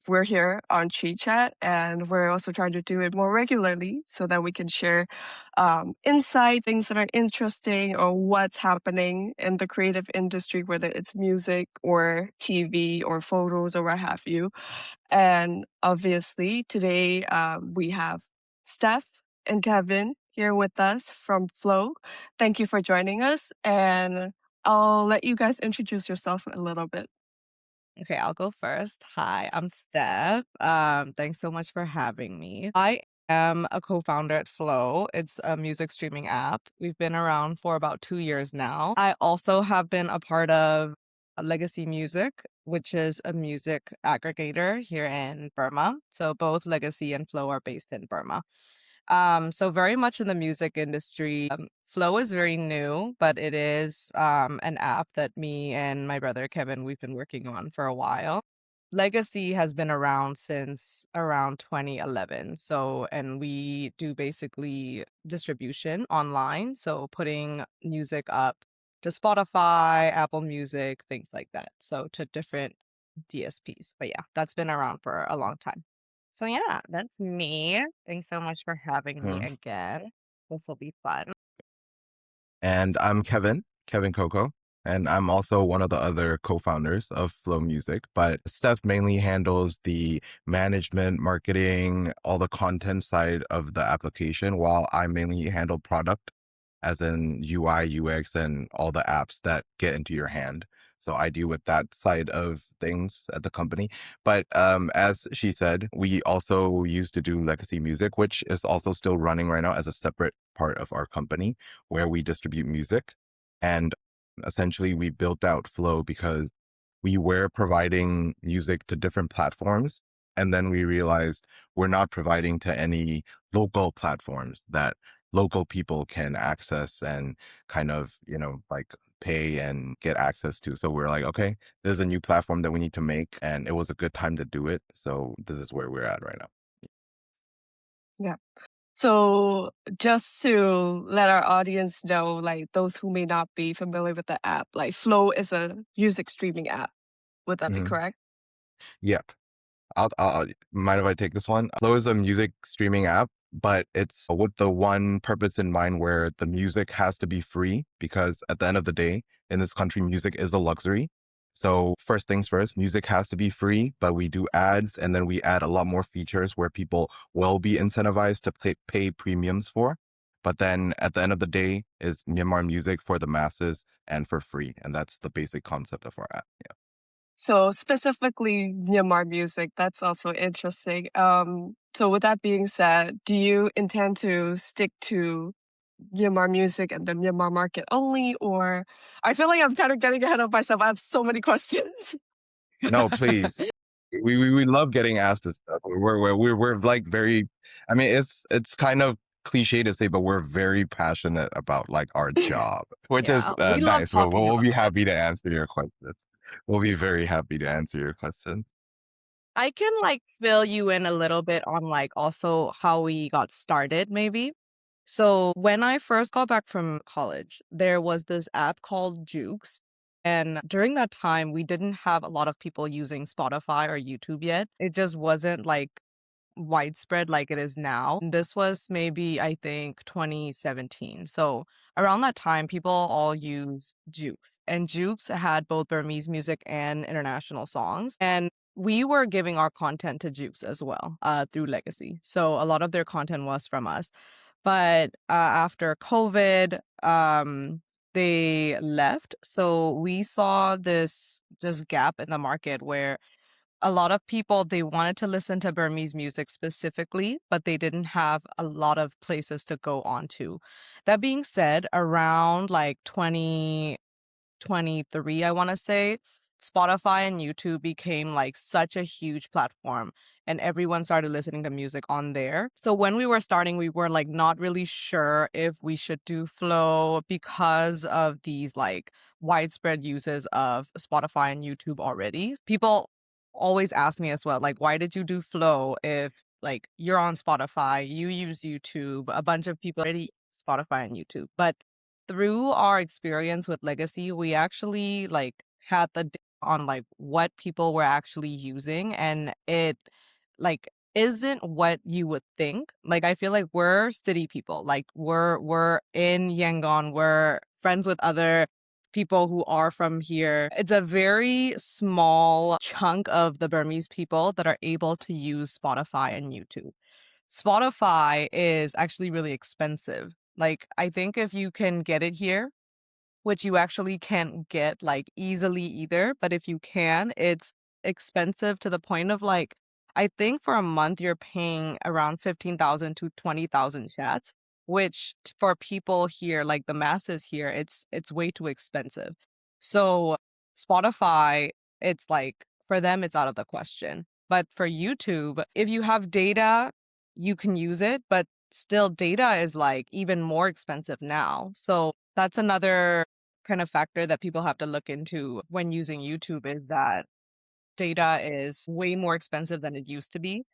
we're here on Chi Chat, and we're also trying to do it more regularly so that we can share insights, things that are interesting, or what's happening in the creative industry, whether it's music or TV or photos or what have you. And obviously, today we have Steph and Kevin here with us from Flow. Thank you for joining us, and I'll let you guys introduce yourself a little bit. Okay, I'll go first. Hi, I'm Steph. Thanks so much for having me. I am a co-founder at Flow. It's a music streaming app. We've been around for about 2 years now. I also have been a part of Legacy Music, which is a music aggregator here in Burma. So both Legacy and Flow are based in Burma. So very much in the music industry. Flow is very new, but it is an app that me and my brother Kevin we've been working on for a while. Legacy has been around since around 2011. So, and we do basically distribution online. So, putting music up to Spotify, Apple Music, things like that. So, to different DSPs. But yeah, that's been around for a long time. So yeah, that's me. Thanks so much for having me Mhm. again. This will be fun. And I'm Kevin Coco, and I'm also one of the other co-founders of Flow Music. But Steph mainly handles the management, marketing, all the content side of the application, while I mainly handle product, as in UI, UX, and all the apps that get into your hand. So I deal with that side of things at the company. But as she said, we also used to do legacy music, which is also still running right now as a separate part of our company where we distribute music. And essentially, we built out Flow because we were providing music to different platforms. And then we realized we're not providing to any local platforms that local people can access and kind of, like pay and get access to. So we're like, okay, there's a new platform that we need to make, and it was a good time to do it. So this is where we're at right now. Yeah. So just to let our audience know, like those who may not be familiar with the app, like Flow is a music streaming app. Would that be Hmm. correct? Yep. I'll mind if I take this one? Flow is a music streaming app, but it's with the one purpose in mind where the music has to be free, because at the end of the day, in this country, music is a luxury. So first things first, music has to be free, but we do ads, and then we add a lot more features where people will be incentivized to pay premiums for. But then at the end of the day is Myanmar music for the masses and for free. And that's the basic concept of our app. Yeah. So specifically Myanmar music, that's also interesting. So with that being said, do you intend to stick to Myanmar music and the Myanmar market only, or I feel like I'm kind of getting ahead of myself. I have so many questions. No, please. We love getting asked this stuff. We're like very, I mean, it's kind of cliche to say, but we're very passionate about like our job, which is Yeah, we love nice. But talking we'll about be it. happy to answer your questions. We'll be very happy to answer your questions. I can like fill you in a little bit on like also how we got started, maybe. So when I first got back from college, there was this app called Jukes. And during that time, we didn't have a lot of people using Spotify or YouTube yet. It just wasn't like widespread like it is now. This was maybe, I think, 2017. So around that time, people all used Jukes. And Jukes had both Burmese music and international songs. And we were giving our content to Jukes as well through Legacy. So a lot of their content was from us. But after COVID, they left. So we saw this just gap in the market where a lot of people they wanted to listen to Burmese music specifically, but they didn't have a lot of places to go on to. That being said, around like 2023, I want to say, Spotify and YouTube became like such a huge platform and everyone started listening to music on there. So when we were starting, we were like not really sure if we should do Flow because of these like widespread uses of Spotify and YouTube already. People always ask me as well, like, why did you do Flow if like you're on Spotify, you use YouTube, a bunch of people already use Spotify and YouTube. But through our experience with Legacy, we actually like had the on like what people were actually using, and it like isn't what you would think. Like I feel like we're city people. Like we're in Yangon, we're friends with other people who are from here. It's a very small chunk of the Burmese people that are able to use Spotify and YouTube. Spotify is actually really expensive. Like I think if you can get it here, which you actually can't get like easily either. But if you can, it's expensive to the point of like, I think for a month you're paying around 15,000 to 20,000 chats, which for people here, like the masses here, it's way too expensive. So Spotify, it's like for them, it's out of the question. But for YouTube, if you have data, you can use it, but still data is like even more expensive now. So that's another kind of factor that people have to look into when using YouTube is that data is way more expensive than it used to be.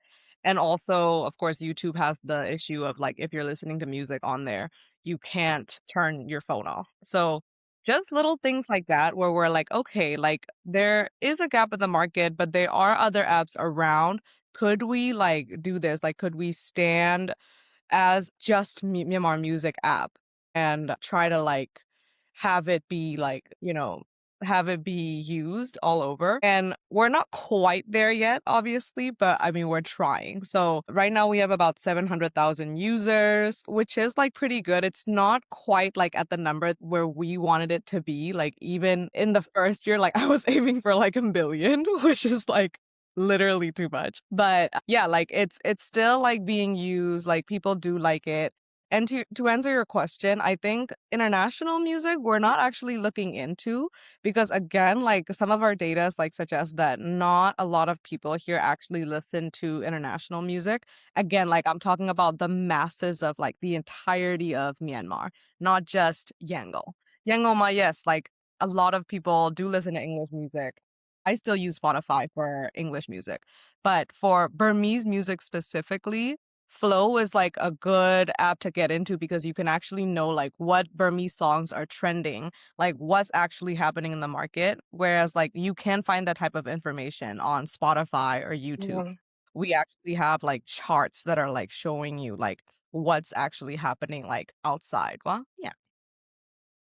And also, of course, YouTube has the issue of like if you're listening to music on there, you can't turn your phone off. So just little things like that where we're like, okay, like there is a gap in the market, but there are other apps around. Could we like do this? Like, could we stand as just Myanmar music app and try to like have it be like, have it be used all over. And we're not quite there yet, obviously, but I mean, we're trying. So right now we have about 700,000 users, which is like pretty good. It's not quite like at the number where we wanted it to be. Like even in the first year, like I was aiming for like a million, which is like literally too much. But yeah, like it's still like being used, like people do like it. And to answer your question, I think international music we're not actually looking into because again, like some of our data like suggests that not a lot of people here actually listen to international music. Again, like I'm talking about the masses of like the entirety of Myanmar, not just Yangon. Yangon, yes, like a lot of people do listen to English music. I still use Spotify for English music. But for Burmese music specifically, Flow is like a good app to get into because you can actually know like what Burmese songs are trending, like what's actually happening in the market. Whereas like you can find that type of information on Spotify or YouTube. Yeah. We actually have like charts that are like showing you like what's actually happening like outside. Well, yeah.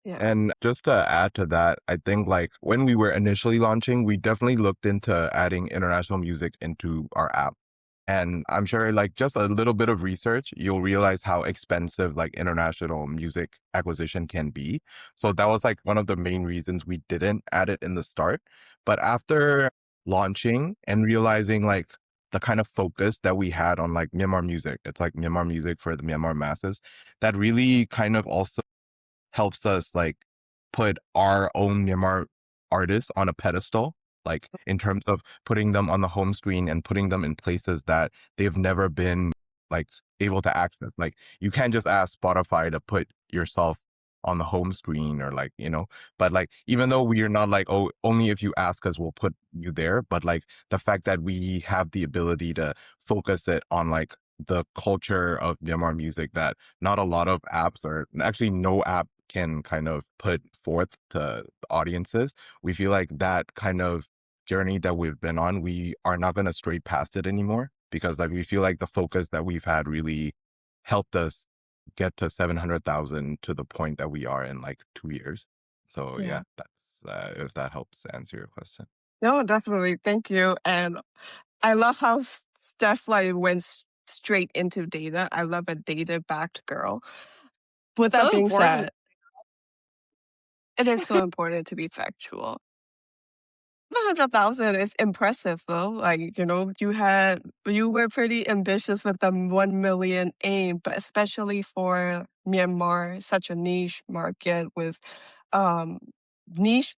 Yeah. And just to add to that, I think like when we were initially launching, we definitely looked into adding international music into our app. And I'm sure like just a little bit of research, you'll realize how expensive like international music acquisition can be. So that was like one of the main reasons we didn't add it in the start. But after launching and realizing like the kind of focus that we had on like Myanmar music, it's like Myanmar music for the Myanmar masses, that really kind of also helps us like put our own Myanmar artists on a pedestal, like in terms of putting them on the home screen and putting them in places that they've never been like able to access. Like you can't just ask Spotify to put yourself on the home screen or like, but like even though we are not like, oh, only if you ask us, we'll put you there. But like the fact that we have the ability to focus it on like the culture of Myanmar music that not a lot of apps or actually no app can kind of put forth to the audiences. We feel like that kind of journey that we've been on, we are not going to stray past it anymore because like we feel like the focus that we've had really helped us get to 700,000 to the point that we are in like 2 years. So Yeah. yeah, that's if that helps answer your question. No, definitely. Thank you. And I love how Steph like went straight into data. I love a data backed girl. With that So being important. said, it is so important to be factual. 100,000 is impressive though. Like, you were pretty ambitious with the 1 million aim, but especially for Myanmar, such a niche market with um niche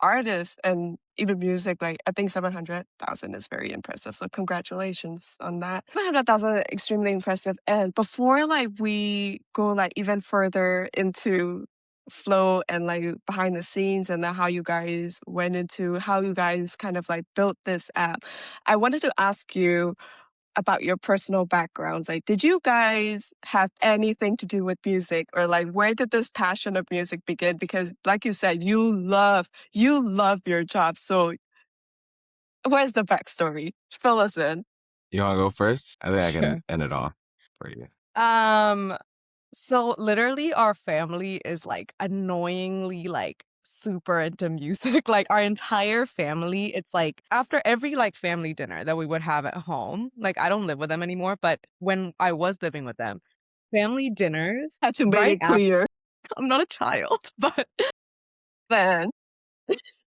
artists and even music, like I think 700,000 is very impressive. So congratulations on that. 700,000 extremely impressive. And before like we go like even further into flow and like behind the scenes and then how you guys went into how you guys kind of like built this app, I wanted to ask you about your personal backgrounds. Like, did you guys have anything to do with music, or like, where did this passion of music begin? Because, like you said, you love your job. So, where's the backstory? Fill us in. You want to go first? I think I can Sure. end it off for you. Um, so literally our family is like annoyingly like super into music. Like our entire family, it's like after every like family dinner that we would have at home, like I don't live with them anymore, but when I was living with them, family dinners Had to make right it after clear. I'm not a child, but Then,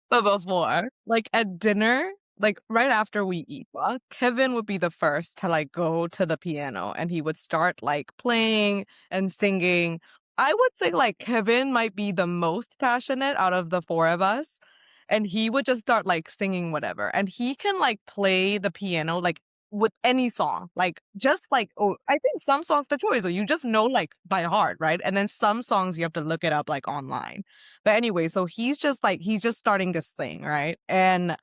but before, like at dinner, like right after we eat, well, Kevin would be the first to like go to the piano and he would start like playing and singing. I would say like Kevin might be the most passionate out of the four of us. And he would just start like singing whatever. And he can like play the piano like with any song. Like just like, oh, I think some songs the choice, or you just know like by heart, right? And then some songs you have to look it up like online. But anyway, so he's just starting to sing, right? And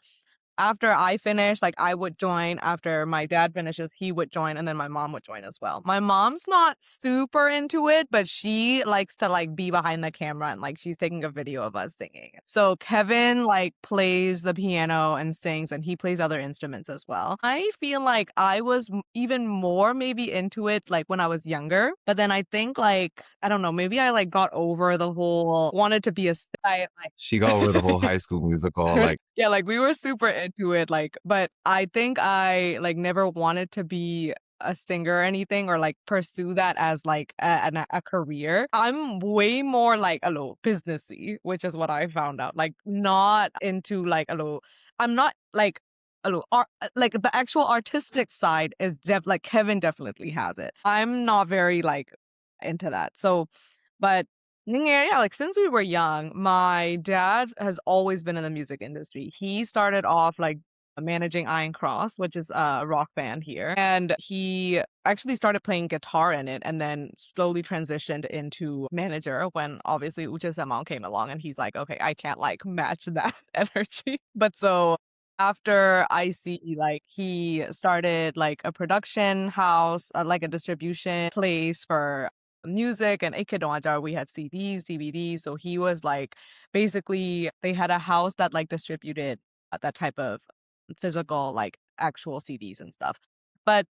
after I finish, like I would join. After my dad finishes, he would join, and then my mom would join as well. My mom's not super into it, but she likes to like be behind the camera and like she's taking a video of us singing. So Kevin like plays the piano and sings, and he plays other instruments as well. I feel like I was even more maybe into it like when I was younger, but then I think like I don't know, maybe I like got over the whole wanted to be a star. She got over the whole High School Musical. Like, Yeah, like we were super into it, like, but I think I like never wanted to be a singer or anything or like pursue that as like a career. I'm way more like a little businessy, which is what I found out. Like not into like a little, I'm not like a little art, like the actual artistic side is like Kevin definitely has it. I'm not very like into that. So, but yeah, like since we were young, my dad has always been in the music industry. He started off like managing Iron Cross, which is a rock band here. And he actually started playing guitar in it and then slowly transitioned into manager when obviously Uche Samang came along and he's like, okay, I can't like match that energy. But so after IC, like he started like a production house, like a distribution place for music and Ikedoajar, we had CDs, DVDs. So he was like basically they had a house that like distributed that type of physical like actual CDs and stuff. But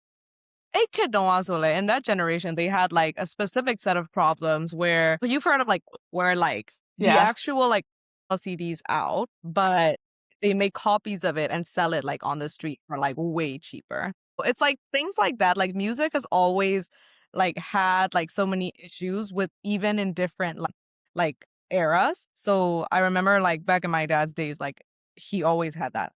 Ikedoazole in that generation, they had like a specific set of problems where you've heard of like where like the yeah. actual like CDs out, but they make copies of it and sell it like on the street for like way cheaper. It's like things like that. Like music has always like had like so many issues with even in different like eras. So I remember like back in my dad's days, like he always had that.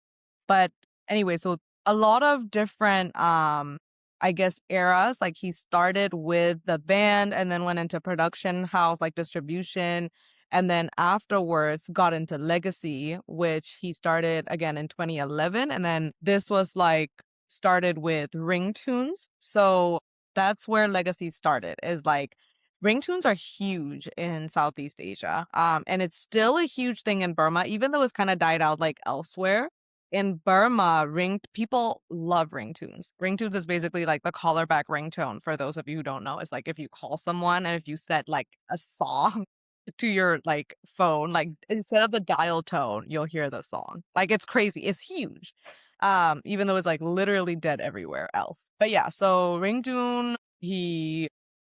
But anyway, so a lot of different I guess eras. Like he started with the band and then went into production house, like distribution, and then afterwards got into Legacy, which he started again in 2011. And then this was like started with ringtunes. So that's where Legacy started, is like ringtunes are huge in Southeast Asia. And it's still a huge thing in Burma, even though it's kind of died out like elsewhere. In Burma, people love ringtunes. Ringtunes is basically like the caller back ringtone. For those of you who don't know, it's like if you call someone and if you set like a song to your like phone, like instead of the dial tone, you'll hear the song. Like it's crazy. It's huge. Even though it's like literally dead everywhere else. But yeah, so ringtone, he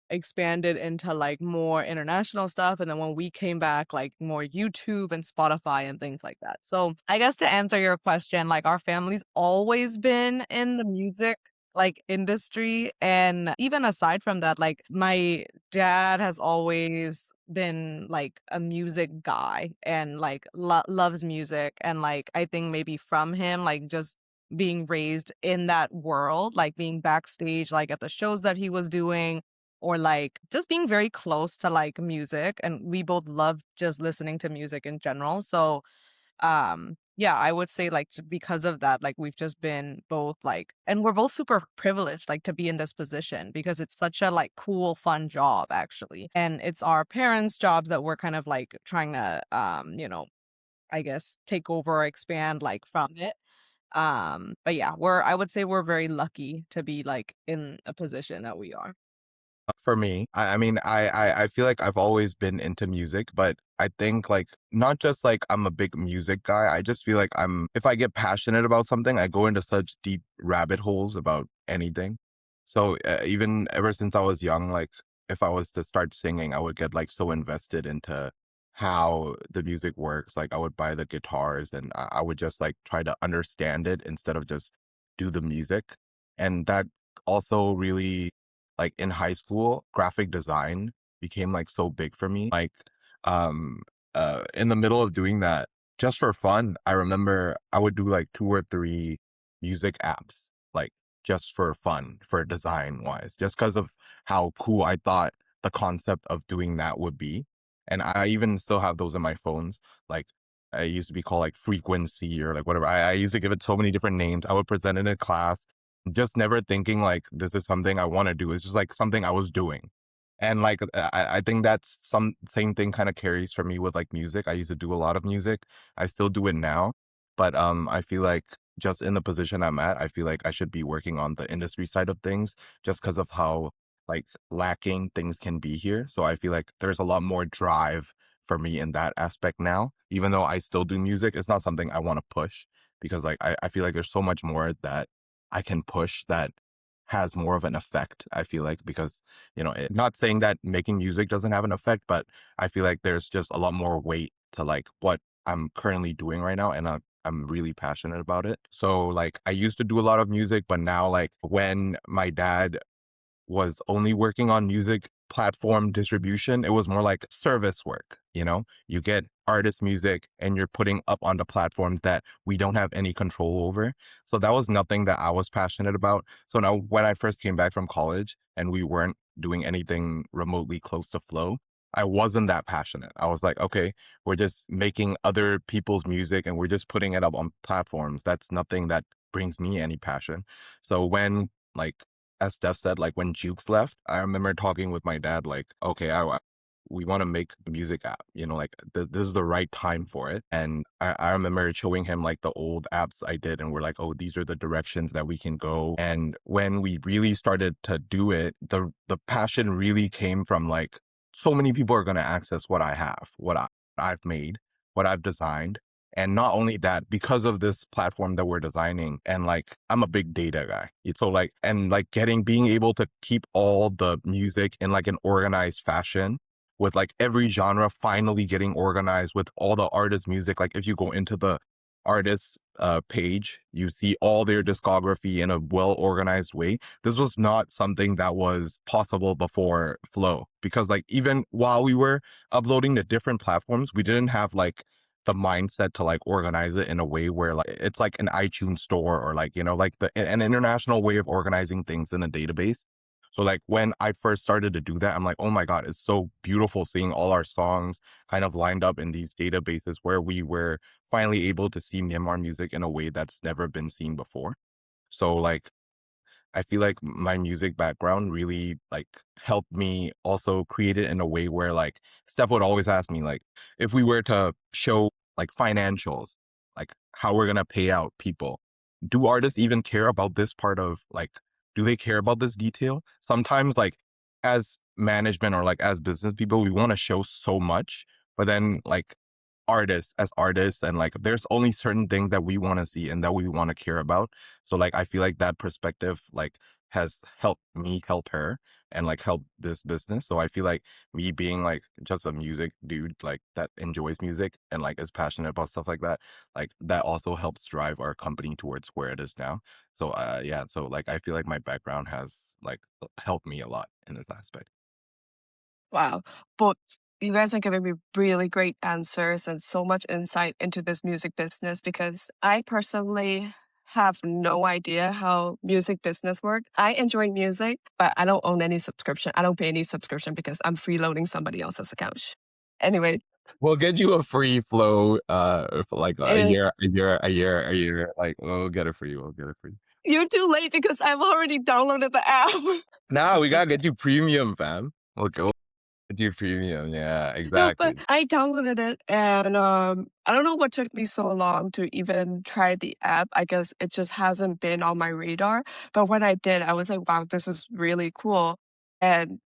expanded into like more international stuff. And then when we came back, like more YouTube and Spotify and things like that. So I guess to answer your question, like our family's always been in the music like industry. And even aside from that, like my dad has always been like a music guy and like loves music. And like I think maybe from him, like just being raised in that world, like being backstage, like at the shows that he was doing, or like just being very close to like music. And we both love just listening to music in general. So yeah, I would say like because of that, like we've just been both like, and we're both super privileged like to be in this position because it's such a like cool fun job actually, and it's our parents' jobs that we're kind of like trying to I guess take over or expand like from it. But yeah, I would say we're very lucky to be like in a position that we are. For me, I mean, I feel like I've always been into music, but I think like not just like I'm a big music guy. I just feel like if I get passionate about something, I go into such deep rabbit holes about anything. So even ever since I was young, like if I was to start singing, I would get like so invested into how the music works. Like I would buy the guitars and I would just like try to understand it instead of just do the music. And that also really like in high school, graphic design became like so big for me. Like, um, in the middle of doing that, just for fun, I remember I would do like 2 or 3 music apps, like just for fun, for design wise, just because of how cool I thought the concept of doing that would be. And I even still have those in my phones. Like, I used to be called like frequency or like whatever. I used to give it so many different names. I would present it in class just never thinking like this is something I want to do. It's just like something I was doing. And like I think that's some same thing kind of carries for me with like music. I used to do a lot of music. I still do it now. But I feel like just in the position I'm at, I feel like I should be working on the industry side of things just because of how like lacking things can be here. So I feel like there's a lot more drive for me in that aspect now. Even though I still do music, it's not something I want to push because like I feel like there's so much more that I can push that has more of an effect, I feel like, because, not saying that making music doesn't have an effect, but I feel like there's just a lot more weight to like what I'm currently doing right now. And I'm really passionate about it. So like I used to do a lot of music, but now like when my dad was only working on music platform distribution. It was more like service work, you know? You get artist music and you're putting up on the platforms that we don't have any control over. So that was nothing that I was passionate about. So now when I first came back from college and we weren't doing anything remotely close to flow, I wasn't that passionate. I was like, okay, we're just making other people's music and we're just putting it up on platforms. That's nothing that brings me any passion. So when like as Steph said, like when Jukes left, I remember talking with my dad, like, okay, we want to make a music app, like this is the right time for it. And I remember showing him like the old apps I did, and we're like, oh, these are the directions that we can go. And when we really started to do it, the passion really came from like, so many people are going to access what I have, I've made, what I've designed. And not only that, because of this platform that we're designing, and like I'm a big data guy. So like, and like being able to keep all the music in like an organized fashion with like every genre finally getting organized with all the artists' music. Like if you go into the artist page, you see all their discography in a well organized way. This was not something that was possible before Flow, because like even while we were uploading to different platforms, we didn't have like the mindset to like organize it in a way where like it's like an iTunes store or like, like an international way of organizing things in a database. So like when I first started to do that, I'm like, oh my God, it's so beautiful seeing all our songs kind of lined up in these databases where we were finally able to see Myanmar music in a way that's never been seen before. So like I feel like my music background really like helped me also create it in a way where like Steph would always ask me like if we were to show like financials, like how we're gonna pay out people. Do artists even care about this part of like do they care about this detail? Sometimes like as management or like as business people, we want to show so much, but then like artists and like there's only certain things that we want to see and that we want to care about. So like I feel like that perspective like has helped me help her and like help this business. So I feel like me being like just a music dude like that enjoys music and like is passionate about stuff like that also helps drive our company towards where it is now. So yeah, so like I feel like my background has like helped me a lot in this aspect. Wow. But you guys are giving me really great answers and so much insight into this music business because I personally have no idea how music business work. I enjoy music, but I don't own any subscription. I don't pay any subscription because I'm freeloading somebody else's account. Anyway, We'll get you a free flow for like a eh, year, a year, a year, a year. Like we'll get it for you. We'll get it for you. you're too late because I've already downloaded the app. Nah, we gotta get you premium, fam. We'll get Do premium, yeah, No, but exactly. I downloaded it and, I don't know what took me so long to even try the app. I guess it just hasn't been on my radar, but when I did, I was like, "Wow, this is really cool." And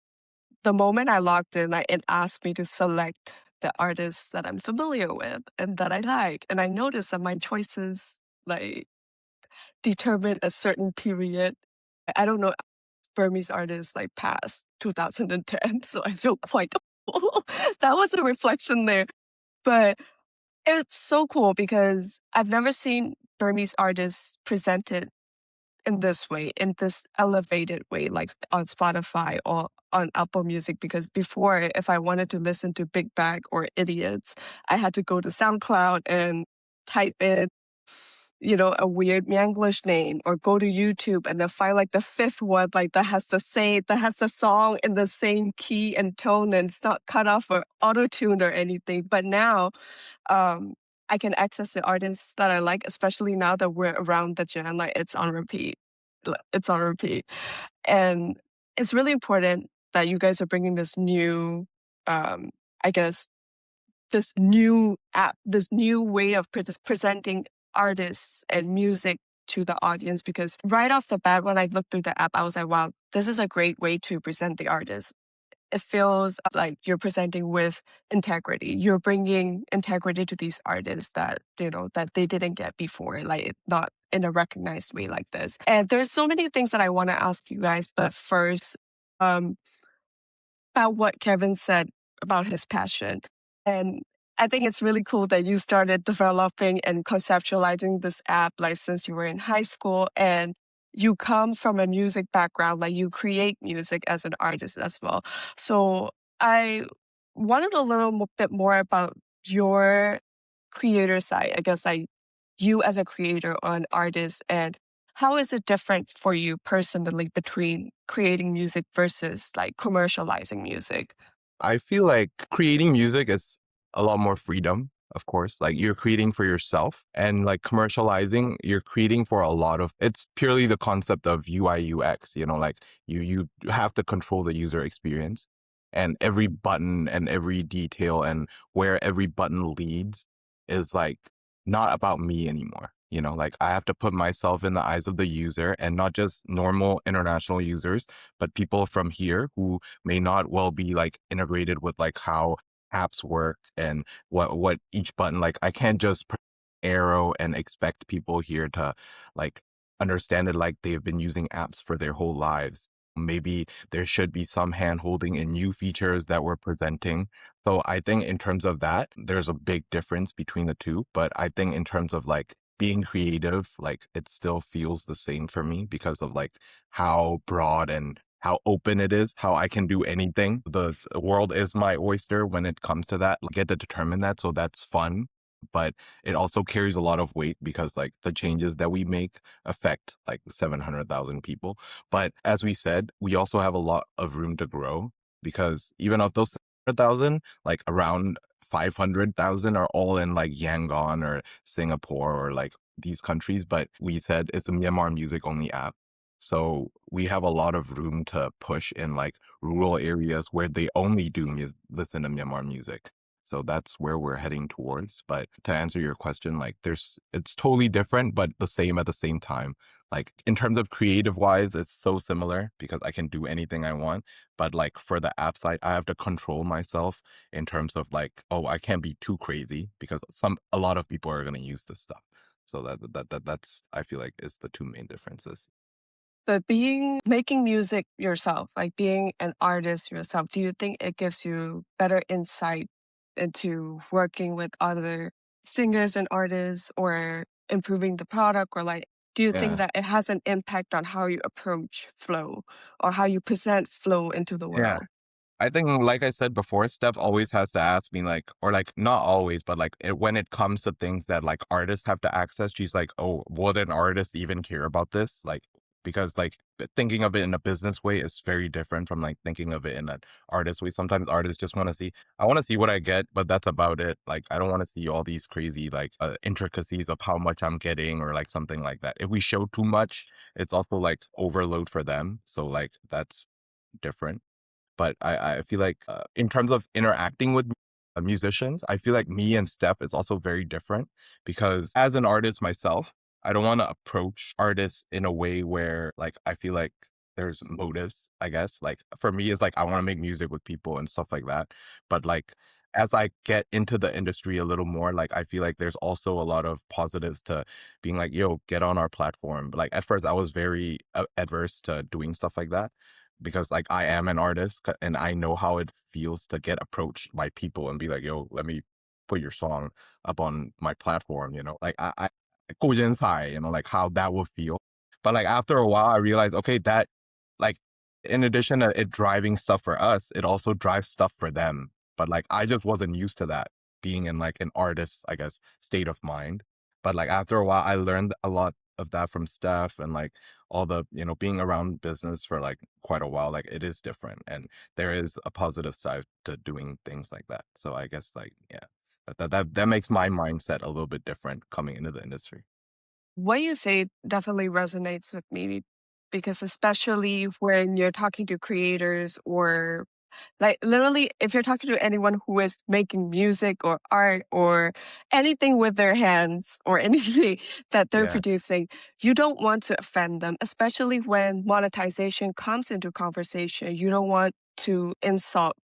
the moment I logged in, like, it asked me to select the artists that I'm familiar with and that I like, and I noticed that my choices, like, determine a certain period. I don't know Burmese artists, like, past 2010, so I feel quite old. That was a reflection there. But it's so cool because I've never seen Burmese artists presented in this way, in this elevated way, like on Spotify or on Apple Music. Because before, if I wanted to listen to Big Bag or Idiots, I had to go to SoundCloud and type in, a weird English name or go to YouTube and then find like the fifth one, like that has the song in the same key and tone and it's not cut off or auto-tuned or anything. But now um, I can access the artists that I like, especially now that we're around the gen, like it's on repeat. It's on repeat. And it's really important that you guys are bringing this new, I guess, this new app, this new way of presenting artists and music to the audience. Because right off the bat, when I looked through the app, I was like, wow, this is a great way to present the artist. It feels like you're presenting with integrity. You're bringing integrity to these artists that, that they didn't get before, like not in a recognized way like this. And there's so many things that I want to ask you guys, but first, um, about what Kevin said about his passion. And I think it's really cool that you started developing and conceptualizing this app like since you were in high school and you come from a music background, like you create music as an artist as well. So I wanted a little bit more about your creator side, I guess like you as a creator or an artist and how is it different for you personally between creating music versus like commercializing music? I feel like creating music is a lot more freedom, of course. Like you're creating for yourself and like commercializing, you're creating for a lot of it's purely the concept of UI UX, like you have to control the user experience and every button and every detail and where every button leads is like not about me anymore. Like I have to put myself in the eyes of the user and not just normal international users, but people from here who may not well be like integrated with like how apps work and what each button like I can't just press arrow and expect people here to like understand it like they've been using apps for their whole lives. Maybe there should be some hand holding in new features that we're presenting. So I think in terms of that, there's a big difference between the two. But I think in terms of like being creative, like it still feels the same for me because of like how broad and how open it is, how I can do anything. The world is my oyster when it comes to that. I get to determine that. So that's fun. But it also carries a lot of weight because like the changes that we make affect like 700,000 people. But as we said, we also have a lot of room to grow because even of those 700,000, like around 500,000 are all in like Yangon or Singapore or like these countries. But we said it's a Myanmar music only app. So we have a lot of room to push in like rural areas where they only do listen to Myanmar music. So that's where we're heading towards. But to answer your question, like it's totally different, but the same at the same time. Like in terms of creative wise, it's so similar because I can do anything I want. But like for the app side, I have to control myself in terms of like, oh, I can't be too crazy because a lot of people are going to use this stuff. So that's I feel like is the two main differences. But making music yourself, like being an artist yourself, do you think it gives you better insight into working with other singers and artists or improving the product? Or like, do you think Yeah. that it has an impact on how you approach flow or how you present flow into the Yeah. world? I think, like I said before, Steph always has to ask me, like, or like, not always, but like when it comes to things that like artists have to access, she's like, oh, would an artist even care about this? Like, because like thinking of it in a business way is very different from like thinking of it in an artist way. Sometimes artists just want to see, I want to see what I get, but that's about it. Like, I don't want to see all these crazy like intricacies of how much I'm getting or like something like that. If we show too much, it's also like overload for them. So like that's different. But I feel like in terms of interacting with musicians, I feel like me and Steph is also very different because as an artist myself, I don't want to approach artists in a way where like I feel like there's motives, I guess. Like for me, it's like I want to make music with people and stuff like that. But like as I get into the industry a little more, like I feel like there's also a lot of positives to being like, yo, get on our platform. But like at first, I was very adverse to doing stuff like that because like I am an artist and I know how it feels to get approached by people and be like, yo, let me put your song up on my platform, like I 顾见彩, like how that would feel. But like after a while, I realized, okay, that like in addition to it driving stuff for us, it also drives stuff for them. But like I just wasn't used to that being in like an artist, I guess, state of mind. But like after a while, I learned a lot of that from Steph and like all the, being around business for like quite a while, like it is different. And there is a positive side to doing things like that. So I guess like, yeah, that makes my mindset a little bit different coming into the industry. What you say definitely resonates with me because especially when you're talking to creators or like literally if you're talking to anyone who is making music or art or anything with their hands or anything that they're Yeah. producing, you don't want to offend them, especially when monetization comes into conversation. You don't want to insult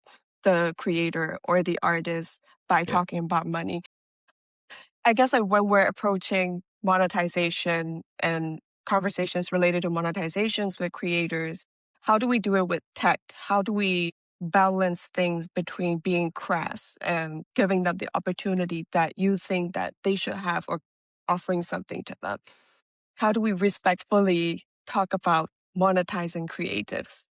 the creator or the artist by Yeah. talking about money. I guess like when we're approaching monetization and conversations related to monetizations with creators, how do we do it with tech? How do we balance things between being crass and giving them the opportunity that you think that they should have or offering something to them? How do we respectfully talk about monetizing creatives?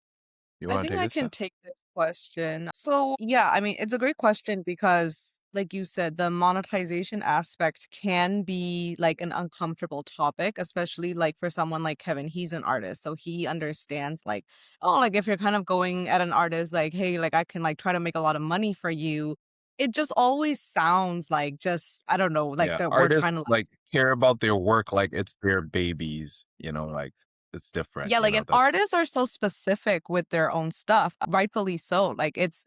You I want to think take I this, can Steph? take this question. So, yeah, I mean, it's a great question because, like you said, the monetization aspect can be like an uncomfortable topic, especially like for someone like Kevin. He's an artist, so he understands, like, oh, like if you're kind of going at an artist, like, hey, like I can like try to make a lot of money for you. It just always sounds like just, I don't know, like Yeah, that we're trying artists to like care about their work like it's their babies, like it's different, yeah, like, and that artists are so specific with their own stuff, rightfully so. Like, it's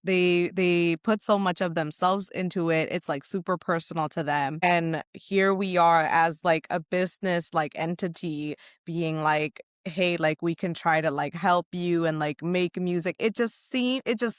they put so much of themselves into it. It's, like, super personal to them, and here we are as, like, a business, like, entity being like, "Hey, like, we can try to, like, help you and, like, make music." It just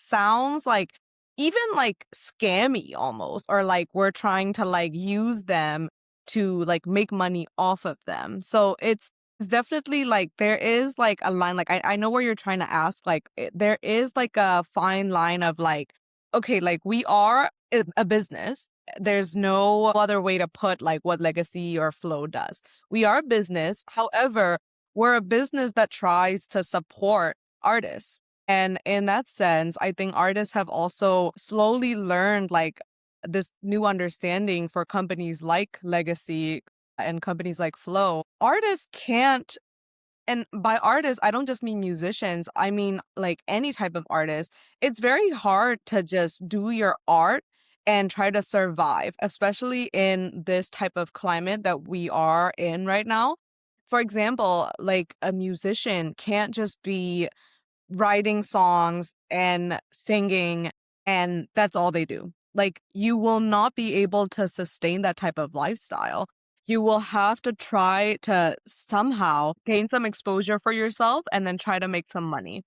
sounds like even, like, scammy almost, or, like, we're trying to, like, use them to, like, make money off of them. So it's definitely like there is like a line, like I know where you're trying to ask, like there is like a fine line of like, okay, like we are a business. There's no other way to put like what Legacy or Flow does. We are a business. However, we're a business that tries to support artists. And in that sense, I think artists have also slowly learned like this new understanding for companies like Legacy and companies like Flow. Artists can't, and by artists, I don't just mean musicians, I mean like any type of artist. It's very hard to just do your art and try to survive, especially in this type of climate that we are in right now. For example, like a musician can't just be writing songs and singing, and that's all they do. Like, you will not be able to sustain that type of lifestyle. You will have to try to somehow gain some exposure for yourself and then try to make some money.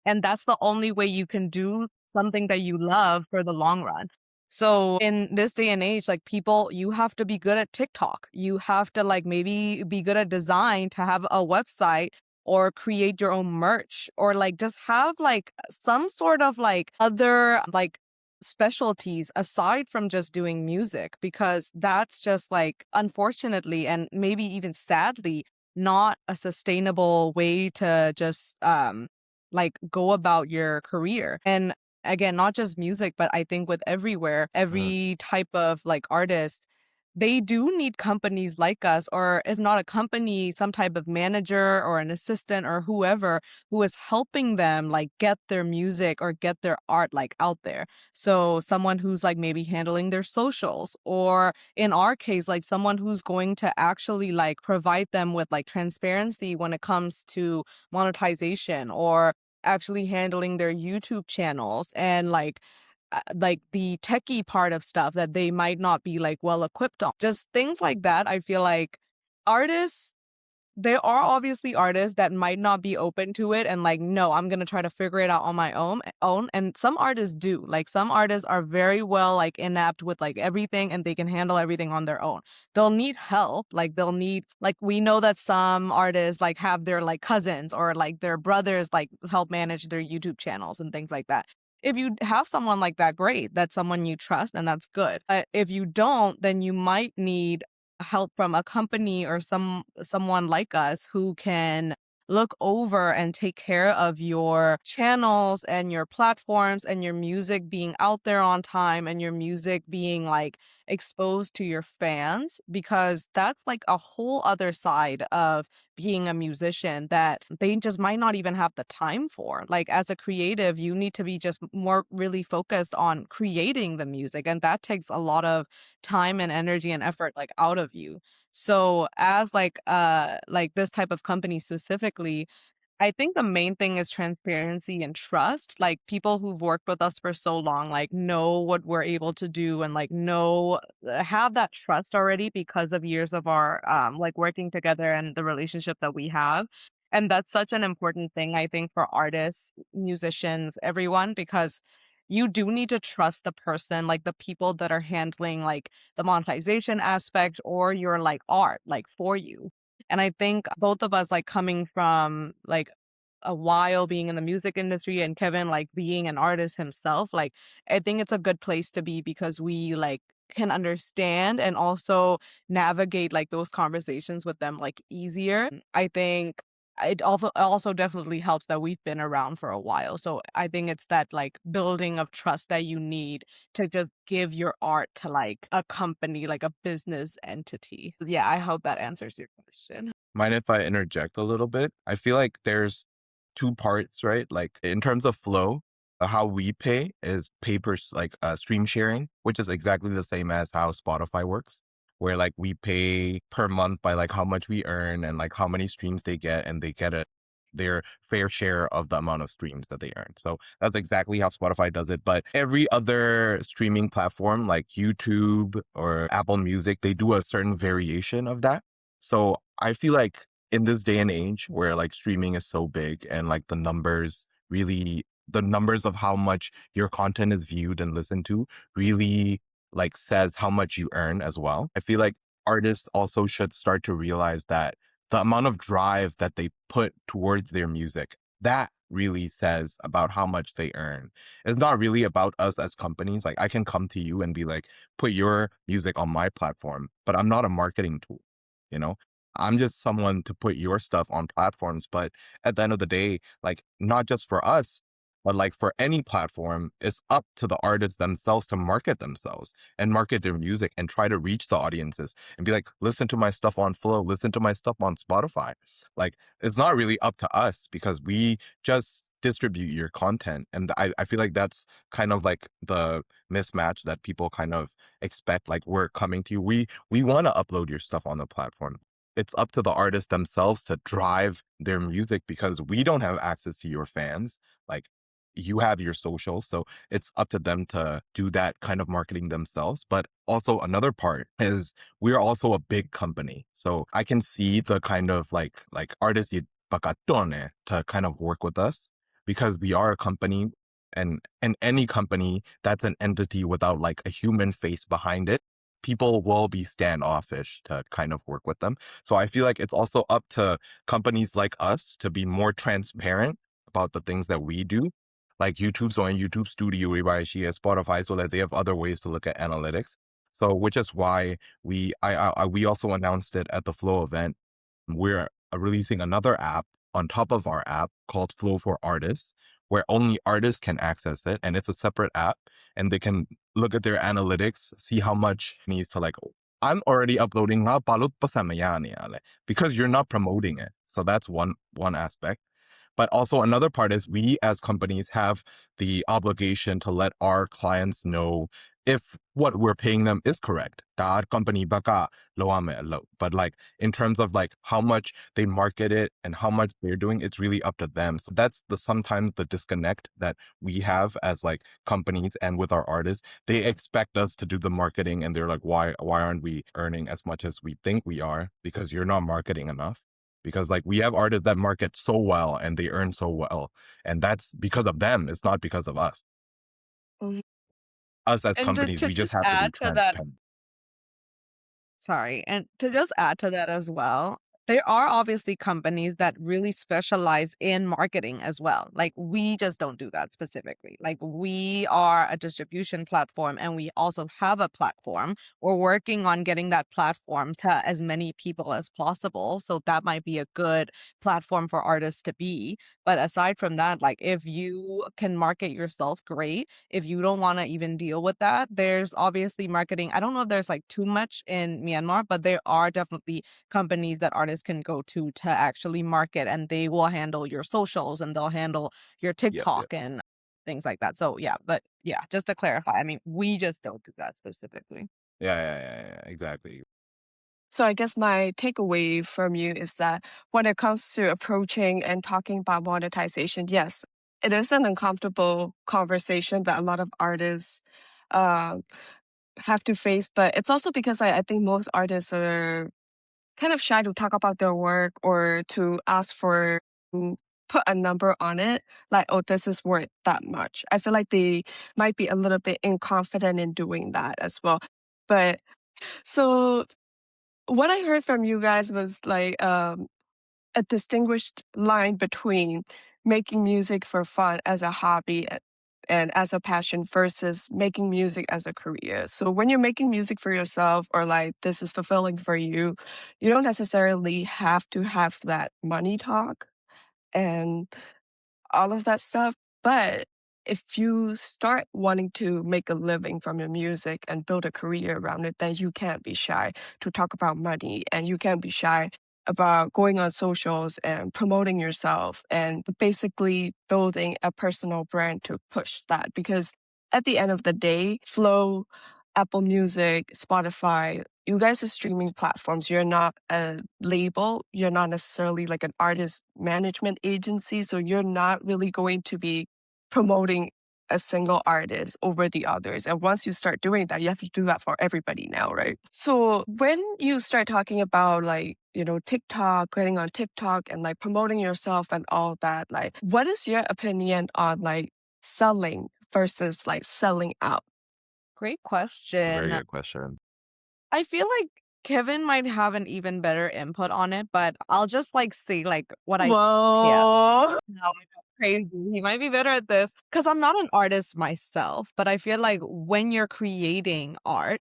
And that's the only way you can do something that you love for the long run. So in this day and age, like people, you have to be good at TikTok. You have to like maybe be good at design to have a website or create your own merch or like just have like some sort of like other like specialties aside from just doing music because that's just like unfortunately and maybe even sadly not a sustainable way to just like go about your career. And again, not just music, but I think with everywhere, Mhm. every type of like artist, they do need companies like us, or if not a company, some type of manager or an assistant or whoever who is helping them like get their music or get their art like out there. So someone who's like maybe handling their socials, or in our case, like someone who's going to actually like provide them with like transparency when it comes to monetization or actually handling their YouTube channels and like the techie part of stuff that they might not be like well equipped on. Just things like that. I feel like artists there are obviously artists that might not be open to it and like, no, I'm gonna try to figure it out on my own. And some artists do. Like some artists are very well like inept with like everything and they can handle everything on their own. They'll need help. Like they'll need like we know that some artists like have their like cousins or like their brothers like help manage their YouTube channels and things like that. If you have someone like that, great. That's someone you trust and that's good. But if you don't, then you might need help from a company or someone like us who can look over and take care of your channels and your platforms and your music being out there on time and your music being like exposed to your fans because that's like a whole other side of being a musician that they just might not even have the time for. Like as a creative, you need to be just more really focused on creating the music and that takes a lot of time and energy and effort like out of you. So as like this type of company specifically, I think the main thing is transparency and trust. Like people who've worked with us for so long, like know what we're able to do and like know have that trust already because of years of our like working together and the relationship that we have. And that's such an important thing, I think, for artists, musicians, everyone, because you do need to trust the person, like the people that are handling like the monetization aspect or your like art, like for you. And I think both of us like coming from like a while being in the music industry and Kevin like being an artist himself, like I think it's a good place to be because we like can understand and also navigate like those conversations with them like easier. I think it also definitely helps that we've been around for a while. So I think it's that like building of trust that you need to just give your art to like a company, like a business entity. Yeah, I hope that answers your question. Mind if I interject a little bit? I feel like there's two parts, right? Like in terms of flow, how we pay is papers like stream sharing, which is exactly the same as how Spotify works, where like we pay per month by like how much we earn and like how many streams they get, and they get their fair share of the amount of streams that they earn. So that's exactly how Spotify does it. But every other streaming platform like YouTube or Apple Music, they do a certain variation of that. So I feel like in this day and age where like streaming is so big and like the numbers of how much your content is viewed and listened to really like says how much you earn as well. I feel like artists also should start to realize that the amount of drive that they put towards their music, that really says about how much they earn. It's not really about us as companies. Like I can come to you and be like, put your music on my platform, but I'm not a marketing tool, you know? I'm just someone to put your stuff on platforms. But at the end of the day, like not just for us, but like for any platform, it's up to the artists themselves to market themselves and market their music and try to reach the audiences and be like, listen to my stuff on Flow, listen to my stuff on Spotify. Like it's not really up to us because we just distribute your content. And I feel like that's kind of like the mismatch that people kind of expect. Like we're coming to you. We want to upload your stuff on the platform. It's up to the artists themselves to drive their music because we don't have access to your fans. Like you have your socials, so it's up to them to do that kind of marketing themselves. But also another part is we're also a big company, so I can see the kind of like artists bakatone to kind of work with us because we are a company, and any company that's an entity without like a human face behind it, people will be standoffish to kind of work with them. So I feel like it's also up to companies like us to be more transparent about the things that we do. Like YouTube's on YouTube Studio, Spotify, so that they have other ways to look at analytics. So which is why we also announced it at the Flow event. We're releasing another app on top of our app called Flow for Artists, where only artists can access it. And it's a separate app and they can look at their analytics, see how much needs to like, I'm already uploading nga balut pa sa maya niya, like, because you're not promoting it. So that's one aspect. But also another part is we as companies have the obligation to let our clients know if what we're paying them is correct. That company baka lo. But like in terms of like how much they market it and how much they're doing, it's really up to them. So that's the sometimes the disconnect that we have as like companies and with our artists. They expect us to do the marketing and they're like, why aren't we earning as much as we think we are? Because you're not marketing enough. Because like we have artists that market so well and they earn so well. And that's because of them. It's not because of us. Mhm. Us as And companies, to we just just have to be add to that, transparent. sorry, and to just add to that as well, there are obviously companies that really specialize in marketing as well. Like we just don't do that specifically. Like we are a distribution platform and we also have a platform. We're working on getting that platform to as many people as possible. So that might be a good platform for artists to be. But aside from that, like if you can market yourself, great. If you don't want to even deal with that, there's obviously marketing. I don't know if there's like too much in Myanmar, but there are definitely companies that artists can go to actually market, and they will handle your socials and they'll handle your Yep, yep. TikTok and things like that. So yeah, but yeah, just to clarify, I mean, we just don't do that specifically. Yeah, exactly. So I guess my takeaway from you is that when it comes to approaching and talking about monetization, yes, it is an uncomfortable conversation that a lot of artists uh, have to face. But it's also because I think most artists are kind of shy to talk about their work or to ask for to put a number on it, like, oh, this is worth that much. I feel like they might be a little bit inconfident in doing that as well. But so what I heard from you guys was like a distinguished line between making music for fun as a hobby and as a passion versus making music as a career. So when you're making music for yourself or like this is fulfilling for you, you don't necessarily have to have that money talk. And all of that stuff. But if you start wanting to make a living from your music and build a career around it, then you can't be shy to talk about money and you can't be shy about going on socials and promoting yourself and basically building a personal brand to push that. Because at the end of the day, Flow, Apple Music, Spotify, you guys are streaming platforms. You're not a label. You're not necessarily like an artist management agency. So you're not really going to be promoting a single artist over the others. And once you start doing that, you have to do that for everybody now, right? So when you start talking about like, you know, TikTok, getting on TikTok and like promoting yourself and all that, like, what is your opinion on like selling versus like selling out? Great Very question. good question. I feel like Kevin might have an even better input on it, but I'll just like say like what I yeah. Whoa. No, I know, crazy. He might be better at this because I'm not an artist myself, but I feel like when you're creating art,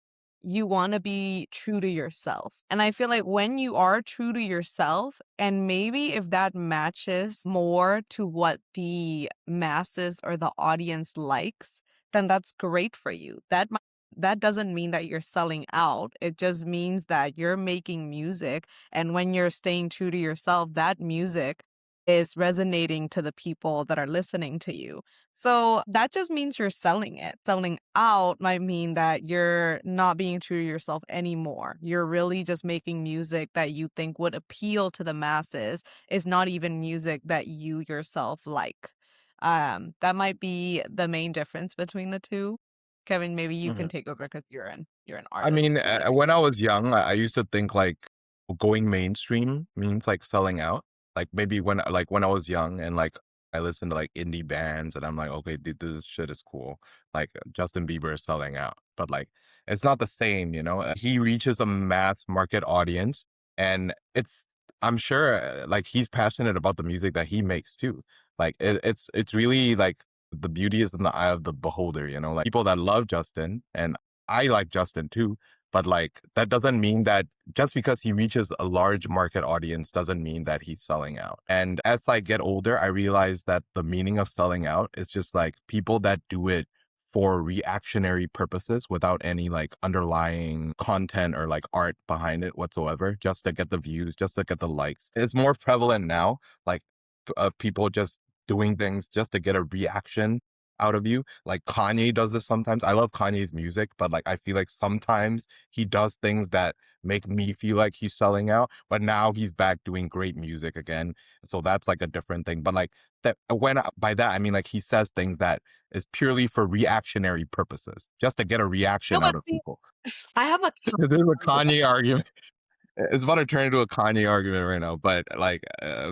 you want to be true to yourself. And I feel like when you are true to yourself, and maybe if that matches more to what the masses or the audience likes, then that's great for you. That doesn't mean that you're selling out. It just means that you're making music. And when you're staying true to yourself, that music is resonating to the people that are listening to you. So that just means you're selling it. Selling out might mean that you're not being true to yourself anymore. You're really just making music that you think would appeal to the masses. It's not even music that you yourself like. That might be the main difference between the two. Kevin, maybe you can take over because you're an I artist mean, when specifically. I was young, I used to think like going mainstream means like selling out. Like maybe when I was young and like I listened to like indie bands and I'm like, okay, dude, this shit is cool. Like Justin Bieber is selling out, but like it's not the same, you know. He reaches a mass market audience, and I'm sure like he's passionate about the music that he makes too. Like it's really like the beauty is in the eye of the beholder, you know. Like people that love Justin and I like Justin too, but like that doesn't mean that just because he reaches a large market audience doesn't mean that he's selling out. And as I get older, I realize that the meaning of selling out is just like people that do it for reactionary purposes without any like underlying content or like art behind it whatsoever, just to get the views, just to get the likes. It's more prevalent now. Like of people just doing things just to get a reaction out of you. Like Kanye does this sometimes. I love Kanye's music, but like I feel like sometimes he does things that make me feel like he's selling out. But now he's back doing great music again. So that's like a different thing. But like that when by that I mean like he says things that is purely for reactionary purposes, just to get a No, reaction out but of see, people. I have a This is a argument. Kanye argument. It's about to turn into a Kanye argument right now, but like,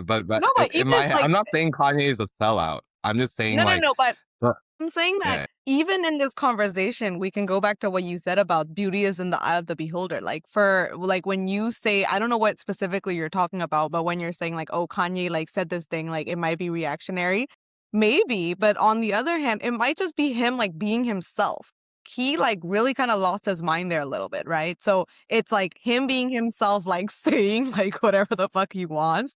but No, but in even my, like I'm not saying Kanye is a sellout. I'm just saying no, no, like, no, but uh, I'm saying that yeah, even in this conversation, we can go back to what you said about beauty is in the eye of the beholder. Like for like when you say, I don't know what specifically you're talking about, but when you're saying like, oh, Kanye like said this thing, like it might be reactionary, maybe, but on the other hand, it might just be him like being himself. He like really kind of lost his mind there a little bit, right? So it's like him being himself, like saying like whatever the fuck he wants.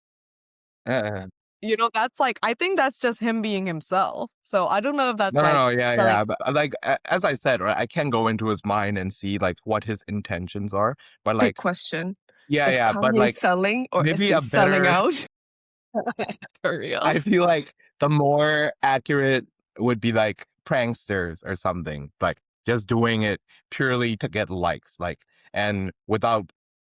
yeah. You know, that's like I think that's just him being himself. So I don't know if that's No, no, like no, yeah, selling. yeah. But like as I said, right, I can go into his mind and see like what his intentions are. But Big like, question. yeah, Is yeah. But Kanye like selling or is maybe he a selling better out? For real? I feel like the more accurate would be like pranksters or something, like just doing it purely to get likes, like, and without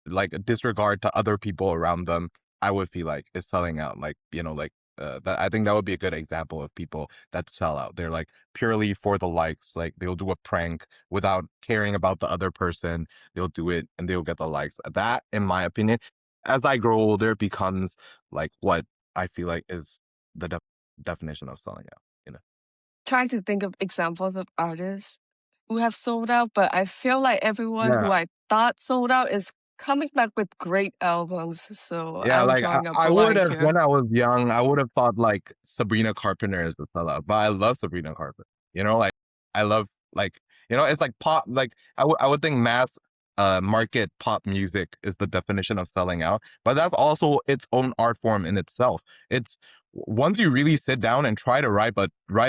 like a disregard to other people around them. I would feel like it's selling out, like, like, that, I think that would be a good example of people that sell out. They're like purely for the likes, like they'll do a prank without caring about the other person. They'll do it and they'll get the likes. That, in my opinion, as I grow older, becomes like what I feel like is the definition of selling out, you know? Trying to think of examples of artists who have sold out, but I feel like everyone who Yeah. I thought sold out is coming back with great albums. So Yeah, I'm like drawing a I would blank have here. when I was young, I would have thought like Sabrina Carpenter is the sellout, but I love Sabrina Carpenter. Like I love like it's like pop. Like I would think mass market pop music is the definition of selling out, but that's also its own art form in itself. It's once you really sit down and try to write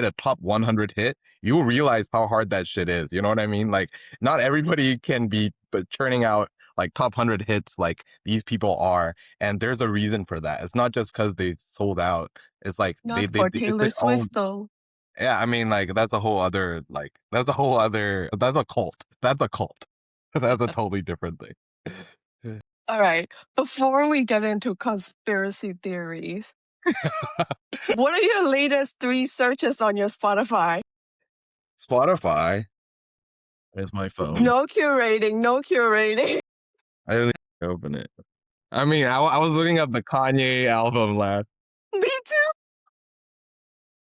a top 100 hit, you'll realize how hard that shit is. You know what I mean? Like not everybody can be but churning out like top 100 hits like these people are, and there's a reason for that. It's not just because they sold out. It's like Not for it's Taylor their own. Swift though. Yeah, I mean, like that's a whole other like that's a cult. That's a cult. That's a totally different thing. All right. Before we get into conspiracy theories, what are your latest three searches on your Spotify? Spotify is my phone. No curating, no curating. I didn't open it. I mean, I was looking at the Kanye album last. Me too.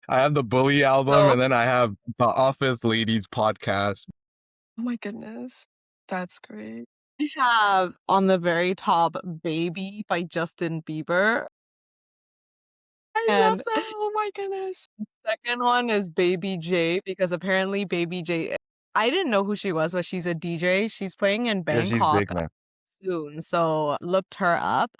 I have the Bully album, So and then I have the Office Ladies podcast. Oh my goodness. That's great. we have on the very top Baby by Justin Bieber. I love And that. Oh my goodness. second one is Baby J because apparently Baby J I didn't know who she was, but she's a DJ. She's playing in Yeah, she's Bangkok big now. soon. So looked her up.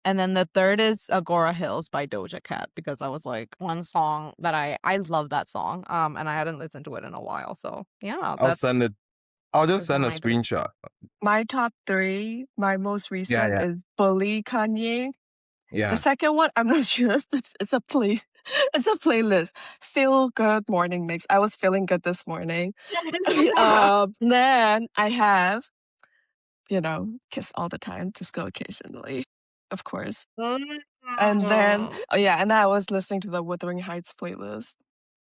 And then the third is Agora Hills by Doja Cat because I was like one song that I love that song. And I hadn't listened to it in a while. So yeah, I'll send it. I'll just those are send a my three. screenshot. My top three, my most Yeah, recent yeah, is Bully Kanye. The yeah. second one, I'm not sure if it's a play. It's a playlist. Feel good morning mix. I was feeling good this morning. Then I have, kiss all the time, disco occasionally, of course. And then, Mm. oh yeah, and then I was listening to the Wuthering Heights playlist.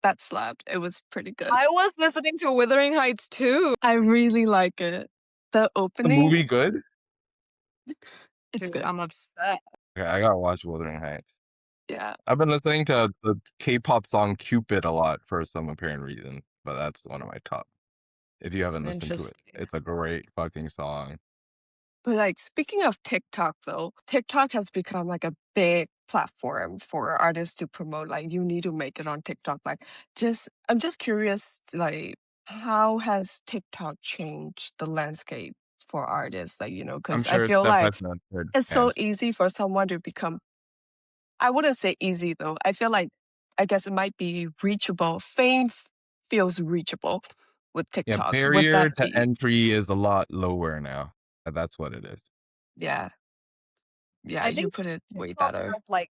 That slapped. It was pretty good. I was listening to Wuthering Heights too. I really like it. The The opening, movie good? it's Dude, good. I'm upset. Okay, I gotta watch Wuthering Heights. Yeah. I've been listening to the K-pop song Cupid a lot for some apparent reason, but that's one of my top. If you haven't listened to it, Interesting. it's a great fucking song. But like speaking of TikTok though, TikTok has become like a big platform for artists to promote. Like you need to make it on TikTok. I'm just curious, like how has TikTok changed the landscape for artists? Like, I'm because I sure feel Steph has like not heard it's so hands. easy for someone to become I wouldn't say easy though. I feel like I guess it might be reachable. Feels reachable with Yeah, TikTok. Would barrier that to be? entry is a lot lower now. That's what it is. Yeah. Yeah, I you think put it way TikTok better. has like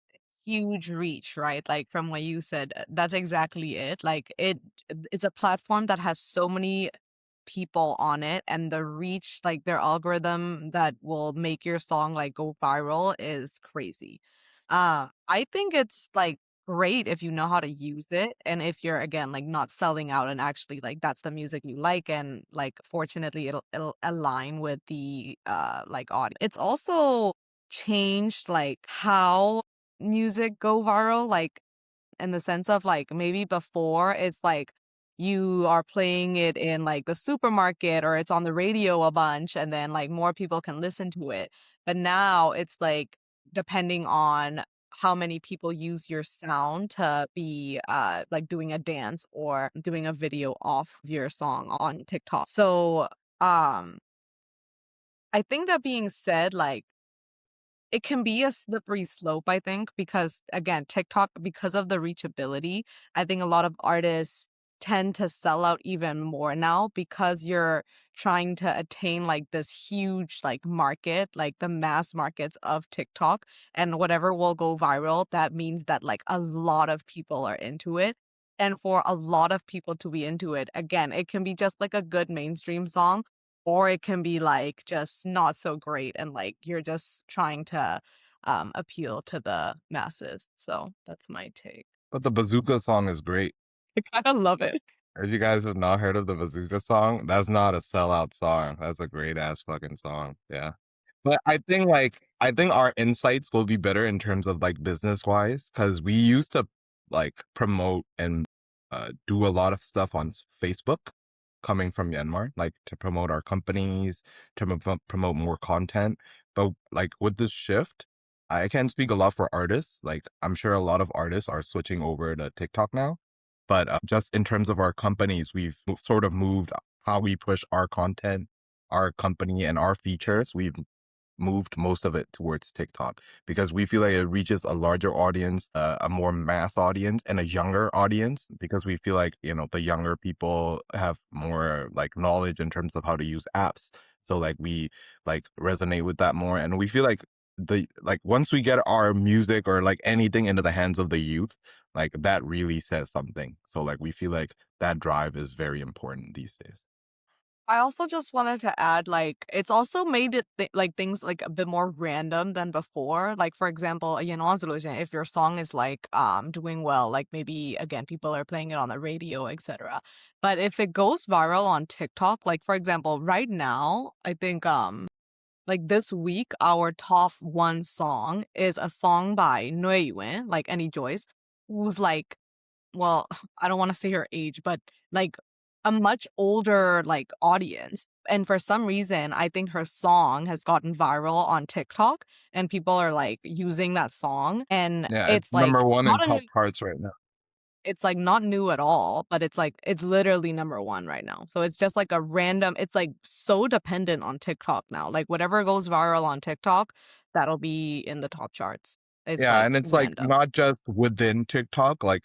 huge reach, right? Like from what you said, that's exactly it. Like it's a platform that has so many people on it, and the reach, like their algorithm that will make your song like go viral is crazy. I think it's like great if you know how to use it, and if you're again like not selling out and actually like that's the music you like, and like fortunately it'll align with the like audience. It's also changed like how music go viral, like in the sense of like maybe before it's like you are playing it in like the supermarket or it's on the radio a bunch and then like more people can listen to it. But now it's like depending on how many people use your sound to be like doing a dance or doing a video off of your song on TikTok. So I think that being said, like it can be a slippery slope, I think, because again, TikTok, because of the reachability, I think a lot of artists tend to sell out even more now because you're trying to attain like this huge like market, like the mass markets of TikTok, and whatever will go viral, that means that like a lot of people are into it. And for a lot of people to be into it, again, it can be just like a good mainstream song, or it can be like just not so great and like you're just trying to appeal to the masses. So that's my take. But the Bazooka song is great. I kind of love it. If you guys have not heard of the Bazooka song, that's not a sellout song. That's a great ass fucking song. Yeah. But I think our insights will be better in terms of like business wise because we used to like promote and do a lot of stuff on Facebook coming from Myanmar, like to promote our companies, to promote more content. But like with this shift, I can't speak a lot for artists. Like I'm sure a lot of artists are switching over to TikTok now. But just in terms of our companies, we've sort of moved how we push our content, our company, and our features. We've moved most of it towards TikTok because we feel like it reaches a larger audience, a more mass audience, and a younger audience because we feel like, you know, the younger people have more like knowledge in terms of how to use apps. So like we like resonate with that more. And we feel like the like once we get our music or like anything into the hands of the youth, like that really says something. So like we feel like that drive is very important these days. I also just wanted to add, like, it's also made it like things like a bit more random than before. Like, for example, if your song is like doing well, like maybe again people are playing it on the radio, etc. But if it goes viral on TikTok, like for example, right now, I think like this week, our top one song is a song by Nui Yuen, like Any Joyce, who's like well, I don't wanna say her age, but, like, a much older, like, audience, and for some reason, I think her song has gotten viral on TikTok, and people are, like, using that song, and Yeah, it's it's, number like, one in not a top new charts right now. it's, like, not new at all, but it's, like, it's literally number 1 right now, so it's just, like, a random it's, like, so dependent on TikTok now, like, whatever goes viral on TikTok, that'll be in the top charts. It's, Yeah, like, and it's like random. not just within TikTok, like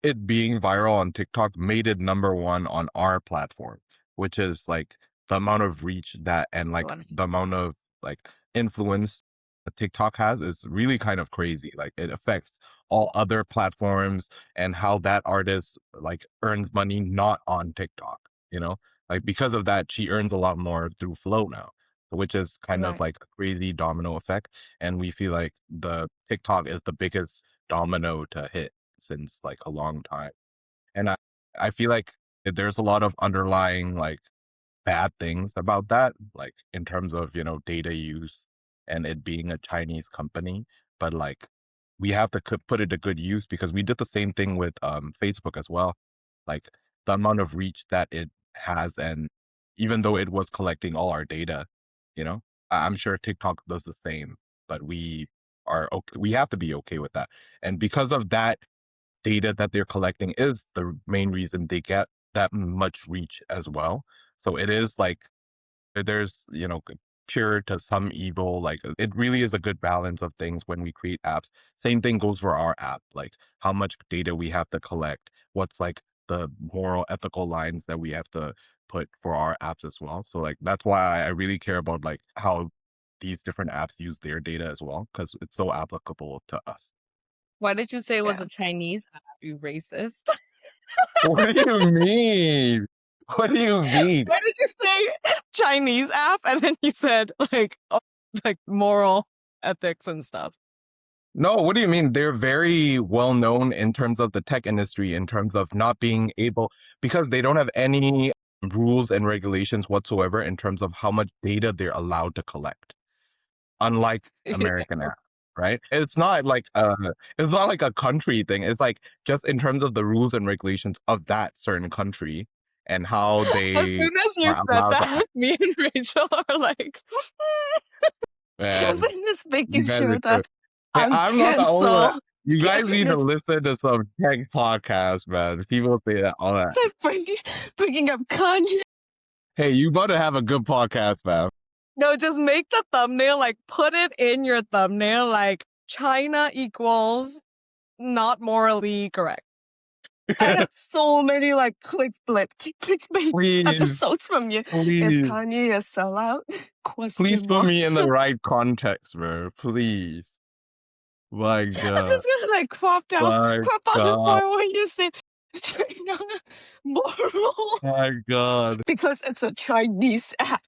it being viral on TikTok made it number one on our platform, which is like the amount of reach that and So, like the amount of like influence that TikTok has is really kind of crazy. Like it affects all other platforms and how that artist like earns money not on TikTok, you know? Like because of that, she earns a lot more through Flow now, which is kind of Right. like a crazy domino effect. And we feel like the TikTok is the biggest domino to hit since like a long time. And I feel like there's a lot of underlying like bad things about that, like in terms of, you know, data use and it being a Chinese company. But like we have to put it to good use because we did the same thing with Facebook as well. Like the amount of reach that it has, and even though it was collecting all our data, you know, I'm sure TikTok does the same, but we are okay. We have to be okay with that. And because of that data that they're collecting is the main reason they get that much reach as well. So it is like there's, you know, pure to some evil. Like it really is a good balance of things when we create apps. Same thing goes for our app, like how much data we have to collect, what's like the moral, ethical lines that we have to put for our apps as well. So like that's why I really care about like how these different apps use their data as well, because it's so applicable to us. Why did you say it was Yeah. a Chinese app, you racist? What do you mean? What do you mean? Why did you say Chinese app and then you said like like moral ethics and stuff? No, what do you mean? They're very well known in terms of the tech industry, in terms of not being able, because they don't have any rules and regulations whatsoever in terms of how much data they're allowed to collect, unlike American apps, right? It's not like a country thing. It's like just in terms of the rules and regulations of that certain country and how As they soon as you are said allowed to that, act. me and Rachel are like, Man, Kevin is you making guys sure are true. that Hey, I'm I'm not the only one. cancelled. You guys Kevin need to is listen to some tech podcasts, man. People say that all that. like bringing up Kanye. Hey, you better have a good podcast, man. no, just make the thumbnail, like put it in your thumbnail, like China equals not morally correct. I have so many like clickbait Please, episodes from you. Is please, Kanye a sellout? please Question put mark. me in the right context, bro. Please. My I'm God. just gonna like My crop out the God. part where you say China morals My God. because it's a Chinese app.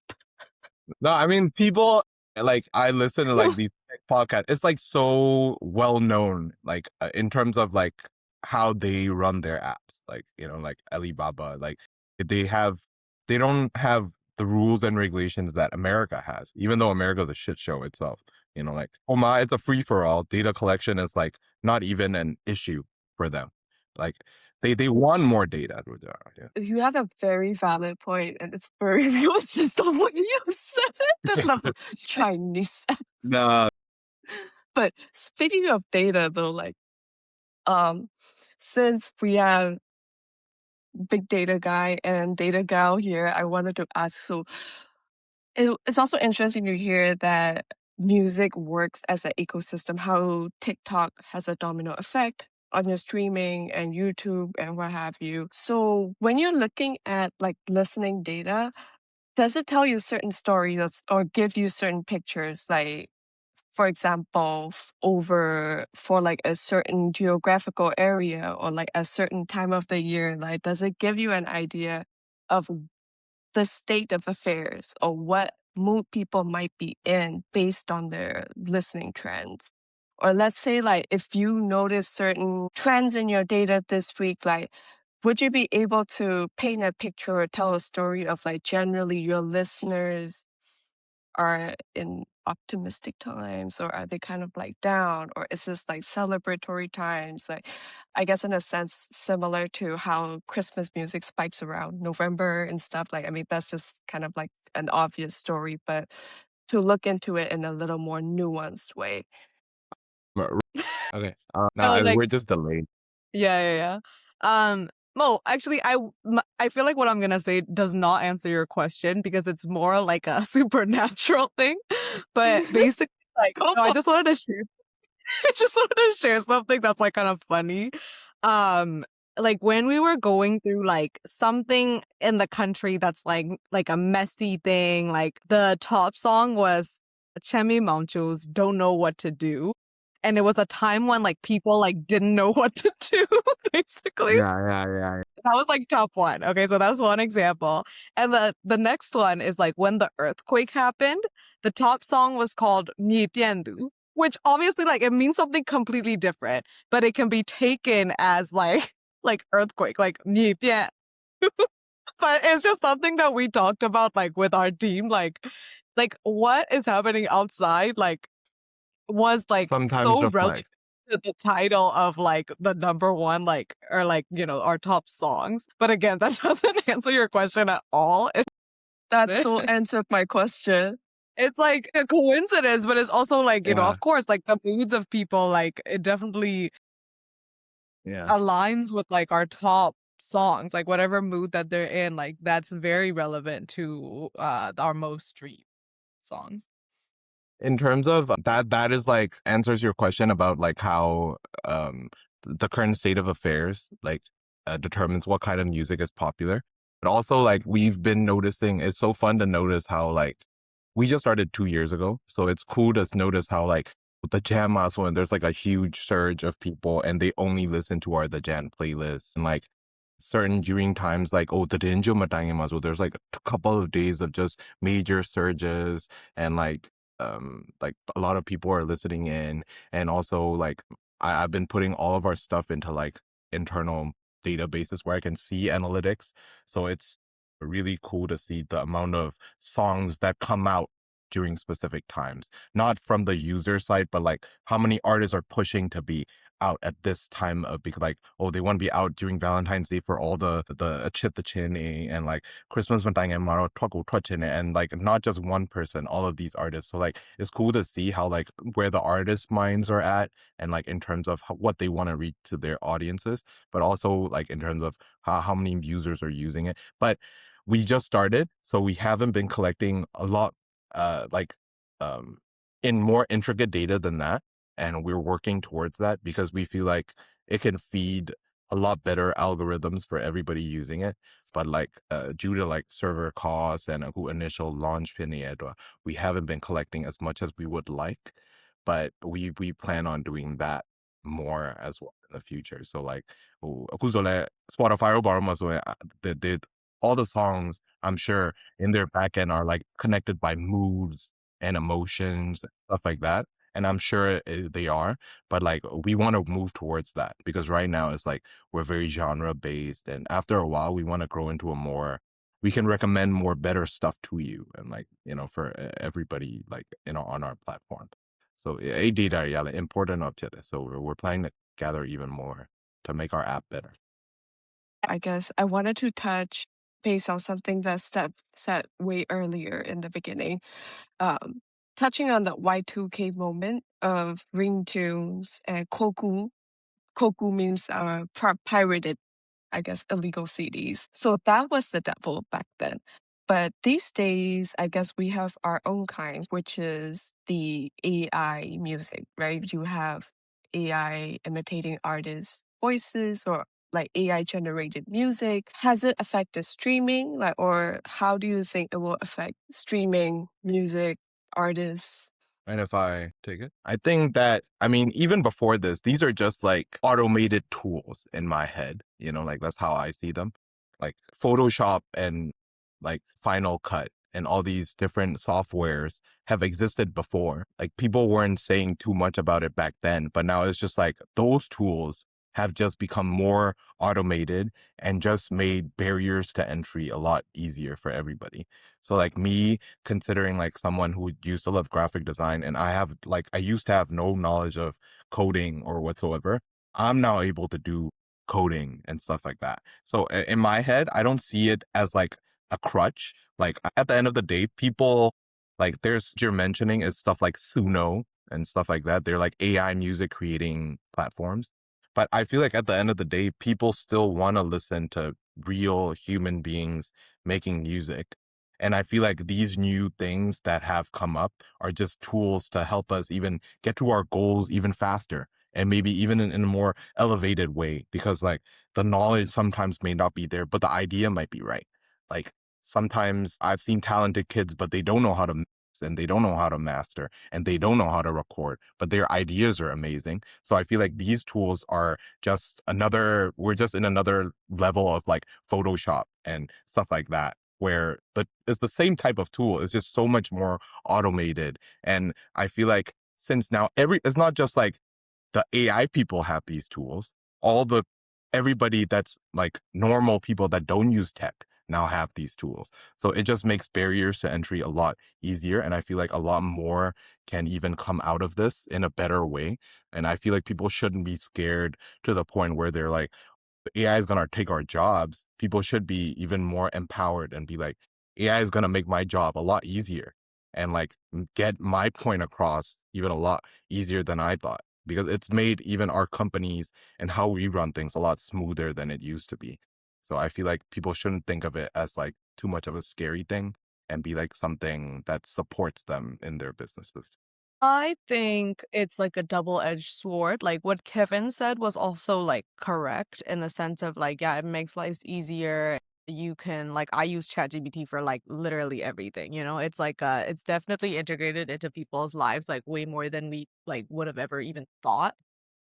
No, I mean, people like I listen to No, like these tech podcasts. It's like so well known, like in terms of like how they run their apps. Like like Alibaba, like they have, they don't have the rules and regulations that America has. Even though America's a shit show itself, like Oma, it's a free for all. Data collection is like not even an issue for them. Like they want more data. Yeah. you have a very valid point, and it's very real. It's just the way you said it. That level Chinese app. Nah, But speaking of data, though, like um, since we have big data guy and data gal here, I wanted to ask. So it's also interesting to hear that music works as an ecosystem, how TikTok has a domino effect on your streaming and YouTube and what have you. So when you're looking at like listening data, does it tell you certain stories or give you certain pictures? Like, for example, over for like a certain geographical area or like a certain time of the year, like does it give you an idea of the state of affairs or what mood people might be in based on their listening trends? Or let's say, like, if you notice certain trends in your data this week, like, would you be able to paint a picture or tell a story of like generally your listeners are in optimistic times or are they kind of like down or is this like celebratory times, like I guess in a sense similar to how Christmas music spikes around November and stuff, like I mean that's just kind of like an obvious story, but to look into it in a little more nuanced way. okay. No, Nah, like we're just delayed. yeah, yeah, yeah. Mo, actually, I feel like what I'm gonna say does not answer your question because it's more like a supernatural thing. But basically, like, Go no, I for just wanted to share. I just wanted to share something that's like kind of funny. Um, like when we were going through like something in the country that's like a messy thing, like the top song was Chemi Mauncho's "Don't Know What to Do." And it was a time when like people like didn't know what to do, basically. Yeah, yeah, yeah. That was like top one. Okay, so that's one example. And the next one is like when the earthquake happened, the top song was called "Ni Biandu," which obviously like it means something completely different, but it can be taken as like like earthquake, like "Ni Bian." But it's just something that we talked about like with our team, like what is happening outside, like was like Sometimes so relevant reflect. to the title of like the number one, like, or like, our top songs. But again, that doesn't answer your question at all. that so answered my question. It's like a coincidence, but it's also like, Yeah, of course, like the moods of people, like it definitely yeah. aligns with like our top songs, like whatever mood that they're in, like that's very relevant to our most streamed songs. In terms of that is like answers your question about like how the current state of affairs like determines what kind of music is popular. But also like we've been noticing, it's so fun to notice how like we just started 2 years ago, so it's cool to notice how like the Janmas one, there's like a huge surge of people and they only listen to our the Jan playlist. And like certain during times like the Rinjo Matangimazo, there's like a couple of days of just major surges and like a lot of people are listening in. And also like I've been putting all of our stuff into like internal databases where I can see analytics. So it's really cool to see the amount of songs that come out during specific times, not from the user side, but like how many artists are pushing to be out at this time of, because like, oh, they want to be out during Valentine's Day for all the chit the chin and like Christmas Vantang and Maro Twaku Twachin and like not just one person, all of these artists. So like it's cool to see how like where the artists' minds are at and like in terms of what they want to reach to their audiences, but also like in terms of how many users are using it. But we just started, so we haven't been collecting a lot like um in more intricate data than that, and we're working towards that because we feel like it can feed a lot better algorithms for everybody using it. But like due to like server costs and who initial launch pin we haven't been collecting as much as we would like, but we plan on doing that more as well in the future. So like Spotify they all the songs I'm sure in their backend are like connected by moods and emotions, stuff like that. And I'm sure they are, but like we want to move towards that because right now it's like we're very genre based. And after a while, we want to grow into a more, we can recommend more better stuff to you and like, for everybody, like, on our platform. So data yeah, like, important object. So we're planning to gather even more to make our app better. I guess I wanted to touch based on something that Steph said way earlier in the beginning, um, touching on the Y2K moment of ringtones and koku. Koku means pirated, I guess, illegal CDs. So that was the devil back then. But these days, I guess we have our own kind, which is the AI music, right? You have AI imitating artists' voices or like AI generated music. Has it affected streaming? Like, or how do you think it will affect streaming, music, artists? And if I take it, I think that, I mean, even before this, these are just like automated tools in my head, like that's how I see them. Like Photoshop and like Final Cut and all these different softwares have existed before. Like people weren't saying too much about it back then, but now it's just like those tools have just become more automated and just made barriers to entry a lot easier for everybody. So like me, considering like someone who used to love graphic design and I used to have no knowledge of coding or whatsoever, I'm now able to do coding and stuff like that. So in my head, I don't see it as like a crutch. Like at the end of the day, people like there's you're mentioning is stuff like Suno and stuff like that. They're like AI music creating platforms. But I feel like at the end of the day, people still want to listen to real human beings making music. And I feel like these new things that have come up are just tools to help us even get to our goals even faster and maybe even in a more elevated way because like the knowledge sometimes may not be there, but the idea might be right. Like sometimes I've seen talented kids, but they don't know how to mix and they don't know how to master and they don't know how to record, but their ideas are amazing. So I feel like these tools are we're just in another level of like Photoshop and stuff like that where it's the same type of tool. It's just so much more automated. And I feel like since now it's not just like the AI people have these tools, all the everybody that's like normal people that don't use tech now have these tools. So it just makes barriers to entry a lot easier. And I feel like a lot more can even come out of this in a better way. And I feel like people shouldn't be scared to the point where they're like, AI is going to take our jobs. People should be even more empowered and be like, AI is going to make my job a lot easier and like get my point across even a lot easier than I thought because it's made even our companies and how we run things a lot smoother than it used to be. So I feel like people shouldn't think of it as like too much of a scary thing and be like something that supports them in their businesses. I think it's like a double-edged sword. Like what Kevin said was also like correct in the sense of like, yeah, it makes lives easier. you can like I use ChatGPT for like literally everything, you know? It's like it's definitely integrated into people's lives like way more than we like would have ever even thought.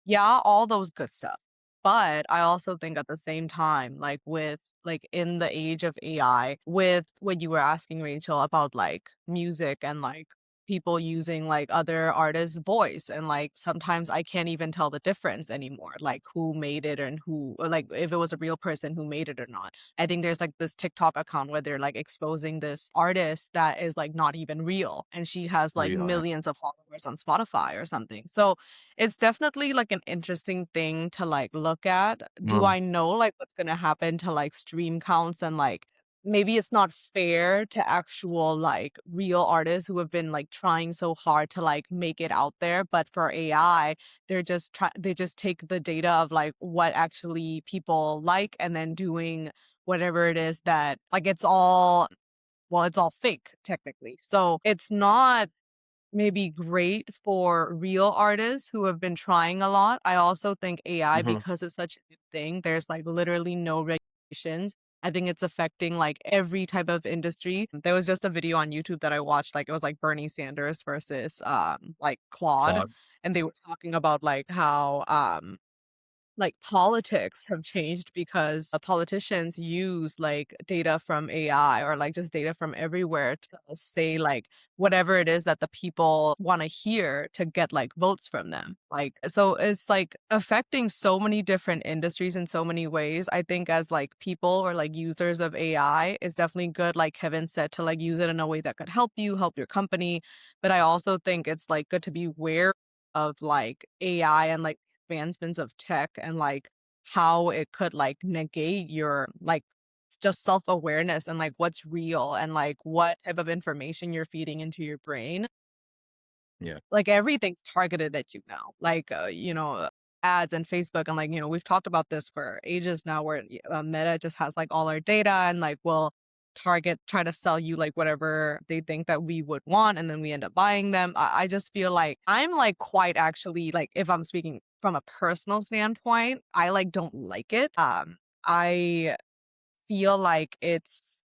Yeah, all those good stuff. But I also think at the same time, like with like in the age of AI, with what you were asking Rachel about like music and like people using like other artists' voice and like sometimes I can't even tell the difference anymore, like who made it and who or like if it was a real person who made it or not. I think there's like this TikTok account where they're like exposing this artist that is like not even real and she has like Real. millions of followers on Spotify or something. So it's definitely, like, an interesting thing to, like, look at. Do Mm, I know, like, what's gonna happen to, like, stream counts and, like, maybe it's not fair to actual, like, real artists who have been, like, trying so hard to, like, make it out there, but for AI, they just take the data of, like, what actually people like and then doing whatever it is that like, it's all fake, technically. So, it's not maybe great for real artists who have been trying a lot. I also think AI, mhm. because it's such a new thing, there's like literally no regulations. I think it's affecting like every type of industry. There was just a video on YouTube that I watched, like it was like Bernie Sanders versus like Claude, Claude. and they were talking about like how like politics have changed because politicians use like data from AI or like just data from everywhere to say like whatever it is that the people want to hear to get like votes from them. Like, so it's like affecting so many different industries in so many ways. I think as like people or like users of AI, it's definitely good, like Kevin said, to like use it in a way that could help you, help your company. But I also think it's like good to be aware of like AI and like advancements of tech and like how it could like negate your like just self-awareness and like what's real and like what type of information you're feeding into your brain. Yeah. Like everything's targeted at you now. Like ads and Facebook and like we've talked about this for ages now where Meta just has like all our data and like will try to sell you like whatever they think that we would want and then we end up buying them. I just feel like I'm like quite actually like if I'm speaking from a personal standpoint, I like don't like it. I feel like it's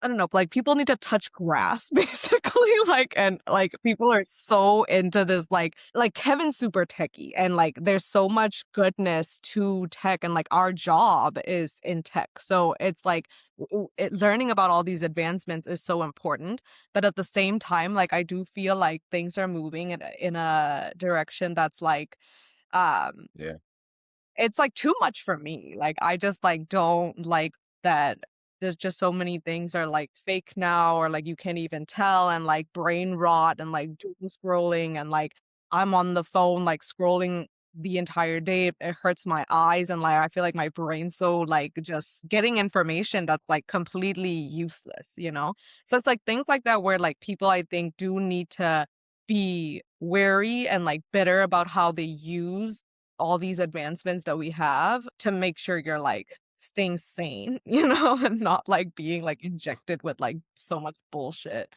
I don't know, like people need to touch grass basically, like, and like people are so into this, like Kevin's super techie and like there's so much goodness to tech and like our job is in tech. So it's like learning about all these advancements is so important. But at the same time, like I do feel like things are moving in a direction that's like, um, Yeah. it's, like, too much for me, like, I just, like, don't like that there's just so many things are, like, fake now or, like, you can't even tell and, like, brain rot and, like, doom scrolling and, like, I'm on the phone, like, scrolling the entire day, it hurts my eyes and, like, I feel like my brain's so, like, just getting information that's, like, completely useless, you know? So it's, like, things like that where, like, people I think do need to be wary and, like, better about how they use all these advancements that we have to make sure you're like staying sane, and not like being like injected with like so much bullshit.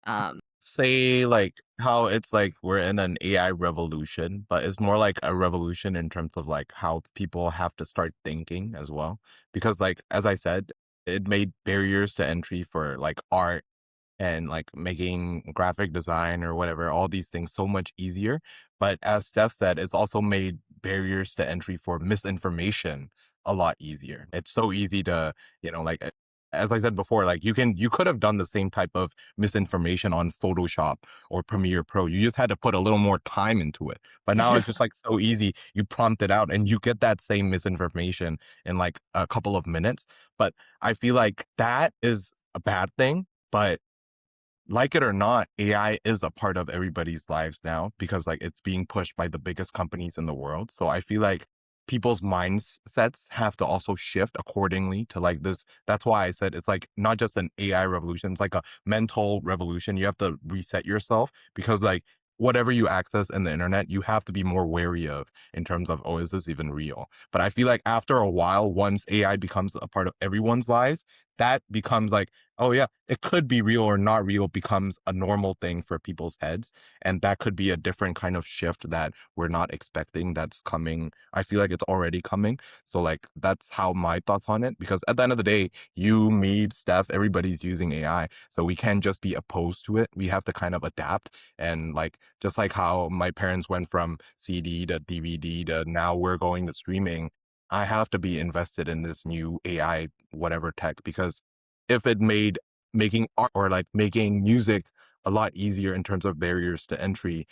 Um, Say like how it's like we're in an AI revolution, but it's more like a revolution in terms of like how people have to start thinking as well. Because like as I said, it made barriers to entry for like art and like making graphic design or whatever, all these things so much easier. But as Steph said, it's also made barriers to entry for misinformation a lot easier. It's so easy to, like as I said before, like you could have done the same type of misinformation on Photoshop or Premiere Pro. You just had to put a little more time into it. But now it's just like so easy. You prompt it out and you get that same misinformation in like a couple of minutes. But I feel like that is a bad thing. But like it or not, AI is a part of everybody's lives now because like it's being pushed by the biggest companies in the world. So I feel like people's mindsets have to also shift accordingly to like this. That's why I said it's like not just an AI revolution, it's like a mental revolution. You have to reset yourself because like whatever you access in the internet, you have to be more wary of in terms of, oh, is this even real? But I feel like after a while, once AI becomes a part of everyone's lives, that becomes like, oh yeah, it could be real or not real becomes a normal thing for people's heads. And that could be a different kind of shift that we're not expecting that's coming. I feel like it's already coming. So like that's how my thoughts on it. Because at the end of the day, you, me, Steph, everybody's using AI. So we can't just be opposed to it. We have to kind of adapt. And like just like how my parents went from CD to DVD to now we're going to streaming, I have to be invested in this new AI whatever tech because if it made making art or like making music a lot easier in terms of barriers to entry,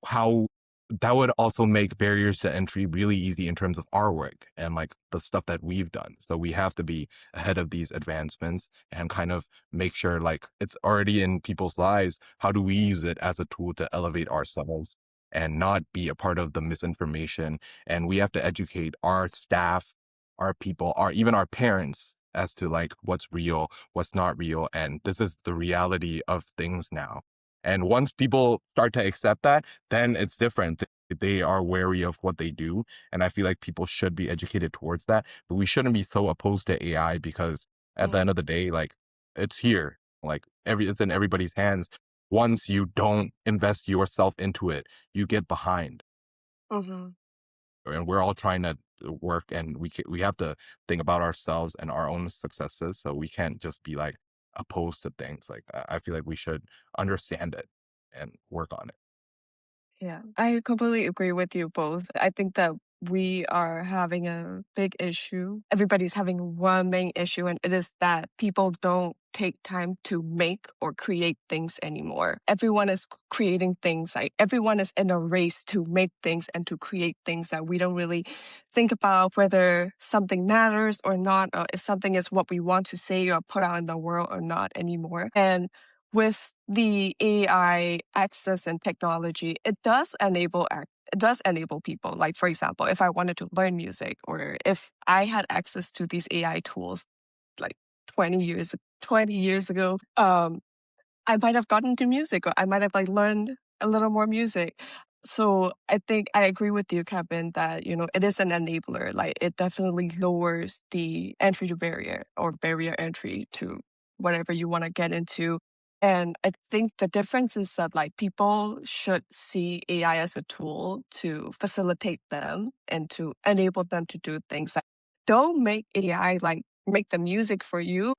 how that would also make barriers to entry really easy in terms of our work and like the stuff that we've done. So we have to be ahead of these advancements and kind of make sure like it's already in people's lives. How do we use it as a tool to elevate ourselves and not be a part of the misinformation? And we have to educate our staff, our people, our even our parents as to like what's real, what's not real. And this is the reality of things now. And once people start to accept that, then it's different. They are wary of what they do. And I feel like people should be educated towards that. But we shouldn't be so opposed to AI because at the end Mm, of the day, like it's here. Like it's in everybody's hands. Once you don't invest yourself into it, you get behind. mhm. And we're all trying to work and we have to think about ourselves and our own successes. So we can't just be like opposed to things. Like I feel like we should understand it and work on it. Yeah, I completely agree with you both. I think that we are having a big issue. Everybody's having one main issue, and it is that people don't take time to make or create things anymore. Everyone is creating things, like everyone is in a race to make things and to create things that we don't really think about whether something matters or not, or if something is what we want to say or put out in the world or not anymore. And with the AI access and technology, it does enable people. Like for example, if I wanted to learn music or if I had access to these AI tools like 20 years ago, I might have gotten into music or I might have like learned a little more music. So I think I agree with you, Kevin, that it is an enabler. Like it definitely lowers the entry to barrier or barrier entry to whatever you want to get into. And I think the difference is that like people should see AI as a tool to facilitate them and to enable them to do things. Like, don't make AI like make the music for you,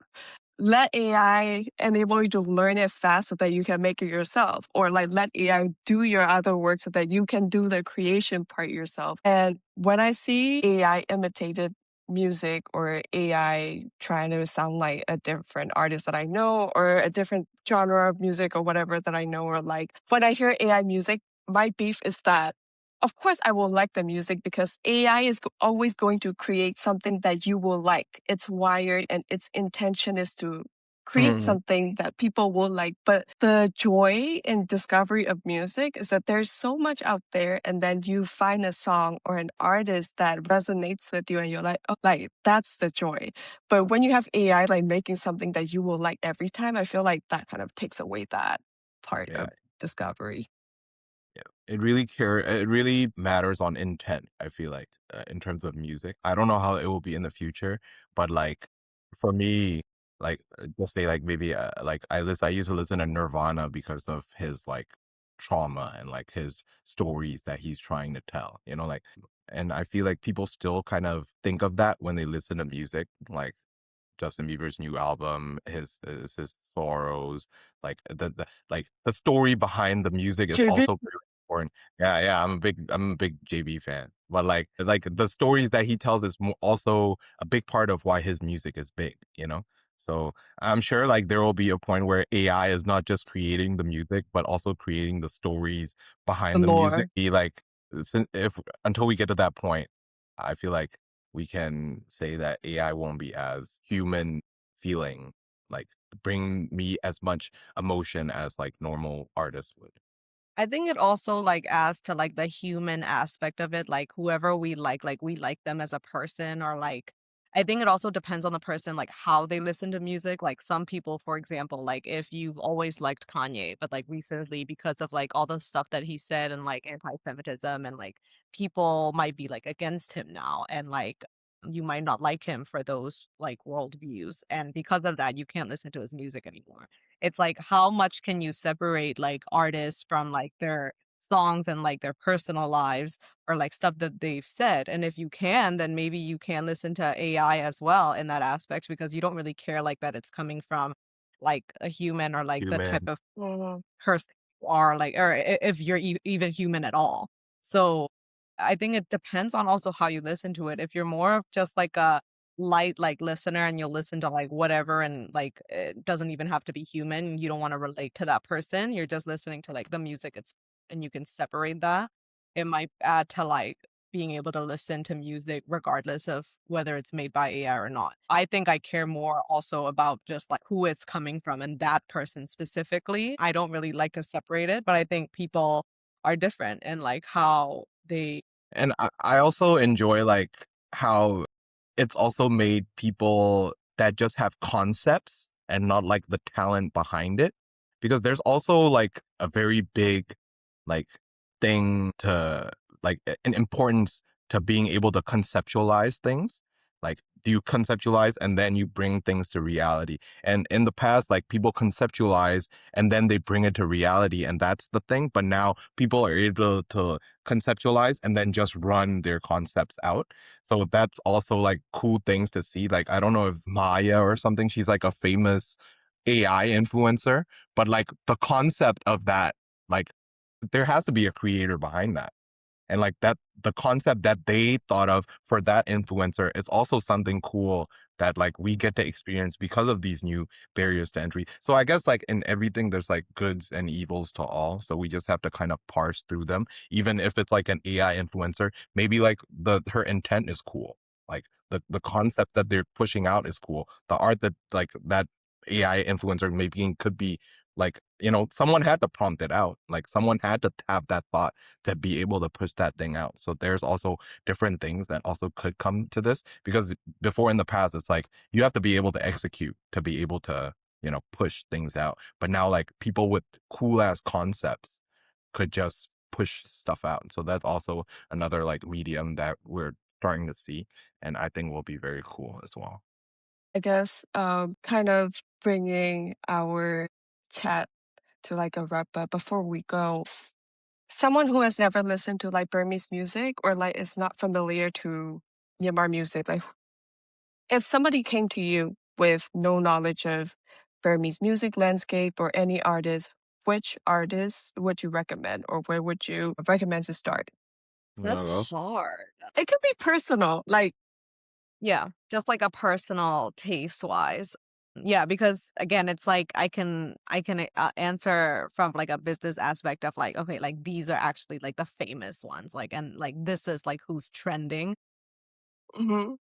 let AI enable you to learn it fast so that you can make it yourself, or like let AI do your other work so that you can do the creation part yourself. And when I see AI imitated music or AI trying to sound like a different artist that I know or a different genre of music or whatever that I know, or like when I hear AI music, my beef is that of course, I will like the music because AI is always going to create something that you will like. It's wired and its intention is to create Mhm. something that people will like. But the joy in discovery of music is that there's so much out there, and then you find a song or an artist that resonates with you, and you're like, oh, like that's the joy. But when you have AI like making something that you will like every time, I feel like that kind of takes away that part Yeah. of discovery. Yeah. It really matters on intent, I feel like, in terms of music. I don't know how it will be in the future, but like for me, like just say like maybe like I used to listen to Nirvana because of his like trauma and like his stories that he's trying to tell, like and I feel like people still kind of think of that when they listen to music, like Justin Bieber's new album, his sorrows, like the story behind the music is JB, also very important. Yeah, yeah, I'm a big JB fan. But like the stories that he tells is also a big part of why his music is big. So I'm sure like there will be a point where AI is not just creating the music, but also creating the stories the behind the music. lore. Like if until we get to that point, I feel like we can say that AI won't be as human feeling, like bring me as much emotion as like normal artists would. I think it also like adds to like the human aspect of it, like whoever like we like them as a person or like I think it also depends on the person, like how they listen to music. Like some people, for example, like if you've always liked Kanye, but like recently because of like all the stuff that he said and like anti-Semitism and like people might be like against him now. And like you might not like him for those like worldviews. And because of that, you can't listen to his music anymore. It's like how much can you separate like artists from like their songs and like their personal lives or like stuff that they've said. And if you can, then maybe you can listen to AI as well in that aspect because you don't really care like that it's coming from like a human or like the type Human. of Mhm. person you are like or if you're even human at all. So I think it depends on also how you listen to it. If you're more of just like a light like listener and you'll listen to like whatever and like it doesn't even have to be human, you don't want to relate to that person. You're just listening to like the music it's and you can separate that. It might add to like being able to listen to music regardless of whether it's made by AI or not. I think I care more also about just like who it's coming from and that person specifically. I don't really like to separate it, but I think people are different and like how they And I also enjoy like how it's also made people that just have concepts and not like the talent behind it. Because there's also like a very big like thing to like an importance to being able to conceptualize things. Like, do you conceptualize and then you bring things to reality? And in the past, like people conceptualize and then they bring it to reality, and that's the thing. But now people are able to conceptualize and then just run their concepts out. So that's also like cool things to see. Like, I don't know if Maya or something, she's like a famous AI influencer, but like the concept of that, like there has to be a creator behind that. And like that, the concept that they thought of for that influencer is also something cool that like we get to experience because of these new barriers to entry. So I guess like in everything, there's like goods and evils to all. So we just have to kind of parse through them. Even if it's like an AI influencer, maybe like her intent is cool. Like the concept that they're pushing out is cool. The art that like that AI influencer maybe could be like, someone had to prompt it out. Like someone had to have that thought to be able to push that thing out. So there's also different things that also could come to this because before in the past, it's like you have to be able to execute to be able to, push things out. But now, like people with cool ass concepts could just push stuff out. So that's also another like medium that we're starting to see. And I think will be very cool as well. I guess, kind of bringing our chat to like a wrap up before we go. Someone who has never listened to like Burmese music or like is not familiar to Myanmar music, like if somebody came to you with no knowledge of Burmese music landscape or any artist, which artist would you recommend or where would you recommend to start? You wanna that's go? hard. It could be personal, like Yeah, just like a personal taste wise. Yeah, because again, it's like I can answer from like a business aspect of like okay, like these are actually like the famous ones, like and like this is like who's trending. mhm,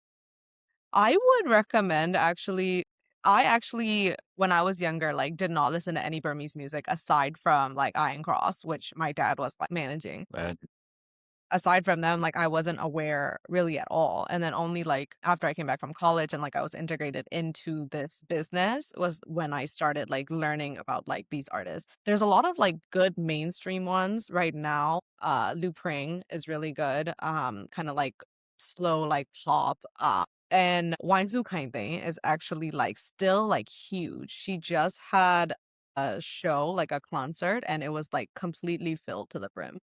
I would recommend actually. I actually, when I was younger, like did not listen to any Burmese music aside from like Iron Cross, which my dad was like managing. And Aside from them, like, I wasn't aware really at all, and then only, like, after I came back from college and, like, I was integrated into this business was when I started, like, learning about, like, these artists. There's a lot of, like, good mainstream ones right now. Lu Pring is really good, kinda, like, slow, like, pop, and Wang thing is actually, like, still, like, huge. She just had a show, like, a concert, and it was, like, completely filled to the brim.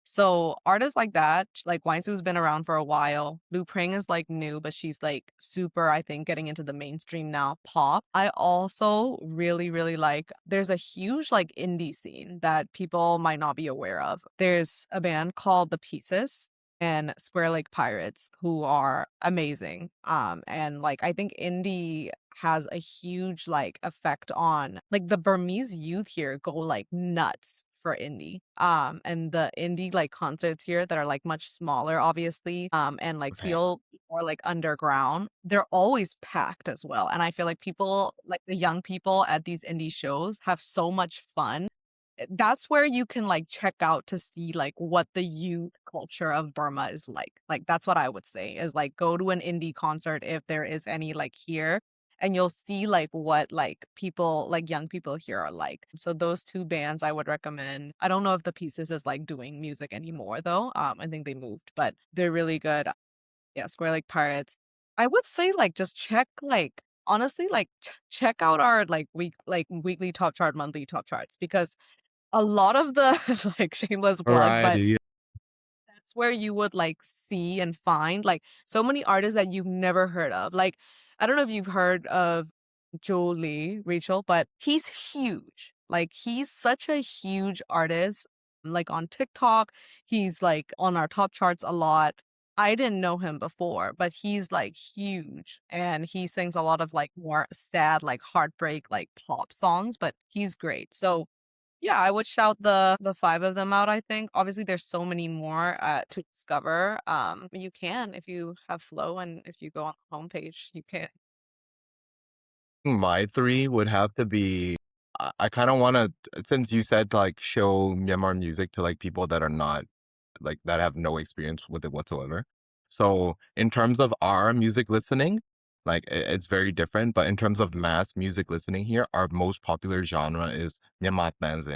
So artists like that, like Weinstein's been around for a while. Lu Pring is like new, but she's like super, I think, getting into the mainstream now, pop. I also really, really like there's a huge like indie scene that people might not be aware of. There's a band called The Pieces and Square Lake Pirates who are amazing. And like I think indie has a huge like effect on like the Burmese youth here go like nuts for indie. And the indie like concerts here that are like much smaller, obviously, and like okay. feel more like underground, they're always packed as well. And I feel like people, like the young people at these indie shows, have so much fun. That's where you can like check out to see like what the youth culture of Burma is like. Like that's what I would say is like go to an indie concert if there is any like here and you'll see like what like people like young people here are like. So those two bands I would recommend. I don't know if the Pieces is like doing music anymore though. I think they moved, but they're really good. Yeah, Square Lake Pirates. I would say, like, just check, like honestly, like, check out our, weekly top chart, monthly top charts, because a lot of the like, shameless plug, but Variety. that's where you would, like, see and find, like, so many artists that you've never heard of. Like, I don't know if you've heard of Jolie, Rachel, but he's huge. Like, he's such a huge artist. Like, on TikTok, he's, like, on our top charts a lot. I didn't know him before, but he's, like, huge, and he sings a lot of, like, more sad, like, heartbreak, like, pop songs, but he's great. So yeah, I would shout the 5 of them out, I think. Obviously, there's so many more, to discover. You can if you have Flow and if you go on the homepage, you can. My three would have to be I kind of want to, since you said to like show Myanmar music to like people that are not like that have no experience with it whatsoever. So in terms of our music listening, like it's very different. But in terms of mass music listening here, our most popular genre is Myanmar dance.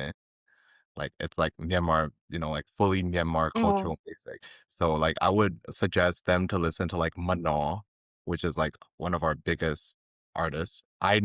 Like it's like Myanmar, like fully Myanmar Mhm. cultural music. So like I would suggest them to listen to like Mano, which is like one of our biggest artists. I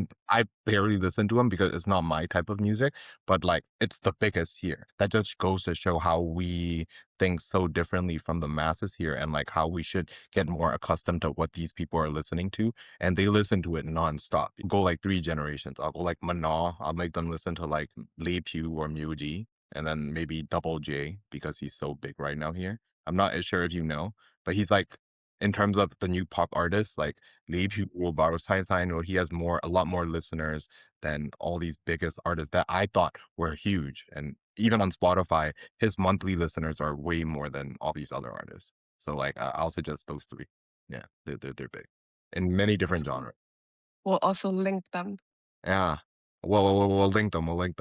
barely listen to him because it's not my type of music, but like it's the biggest here. That just goes to show how we think so differently from the masses here and like how we should get more accustomed to what these people are listening to. And they listen to it nonstop. Go like three generations. I'll go like Mano. I'll make them listen to like Lee Pew or Muji and then maybe Double J because he's so big right now here. I'm not as sure if you know, but he's like in terms of the new pop artists, like Lee Baro Sai, he has a lot more listeners than all these biggest artists that I thought were huge. And even on Spotify, his monthly listeners are way more than all these other artists. So like I'll suggest those three. Yeah, they're big in many different Awesome. genres. We'll also link them. Yeah. We'll link them. We'll link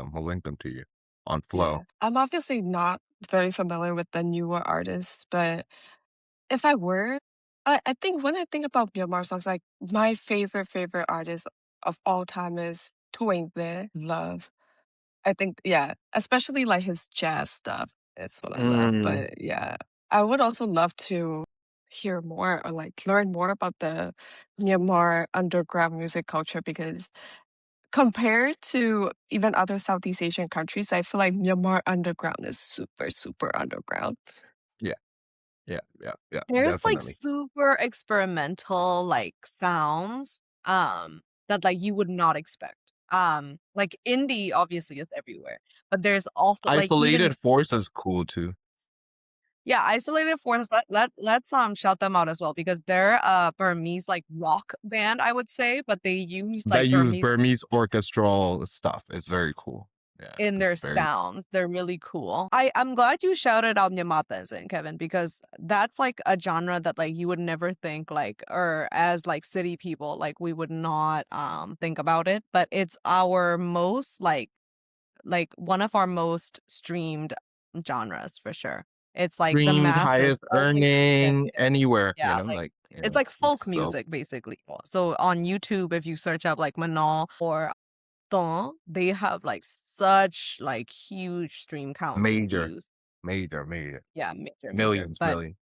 them to you on Yeah. Flow. I'm obviously not very familiar with the newer artists, but if I were, I think when I think about Myanmar songs, like my favorite artist of all time is Toin Love. I think, yeah, especially like his jazz stuff. It's what I love. Mm. But yeah, I would also love to hear more or like learn more about the Myanmar underground music culture because compared to even other Southeast Asian countries, I feel like Myanmar underground is super underground. Yeah. Yeah. There's, like, Definitely. super experimental, like, sounds, that, like, you would not expect. Like, indie obviously is everywhere, but there's also, like, even Isolated Force is cool too. yeah, Isolated Forces, let's, shout them out as well because they're a Burmese, like, rock band, I would say, but they use, That like, use Burmese Burmese orchestral stuff. It's very cool. Yeah, in it's their very sounds. They're really cool. I'm glad you shouted out Nyamatansin, Kevin, because that's like a genre that like you would never think like or as like city people, like we would not think about it. But it's our most like one of our most streamed genres for sure. It's like the streamed, masses highest only listen earning to anywhere, yeah, like like, it's like it's folk so music basically. So on YouTube, if you search up like Manal or they have, like, such, like, huge stream counts and major, views. major. Yeah, major, Millions, but millions.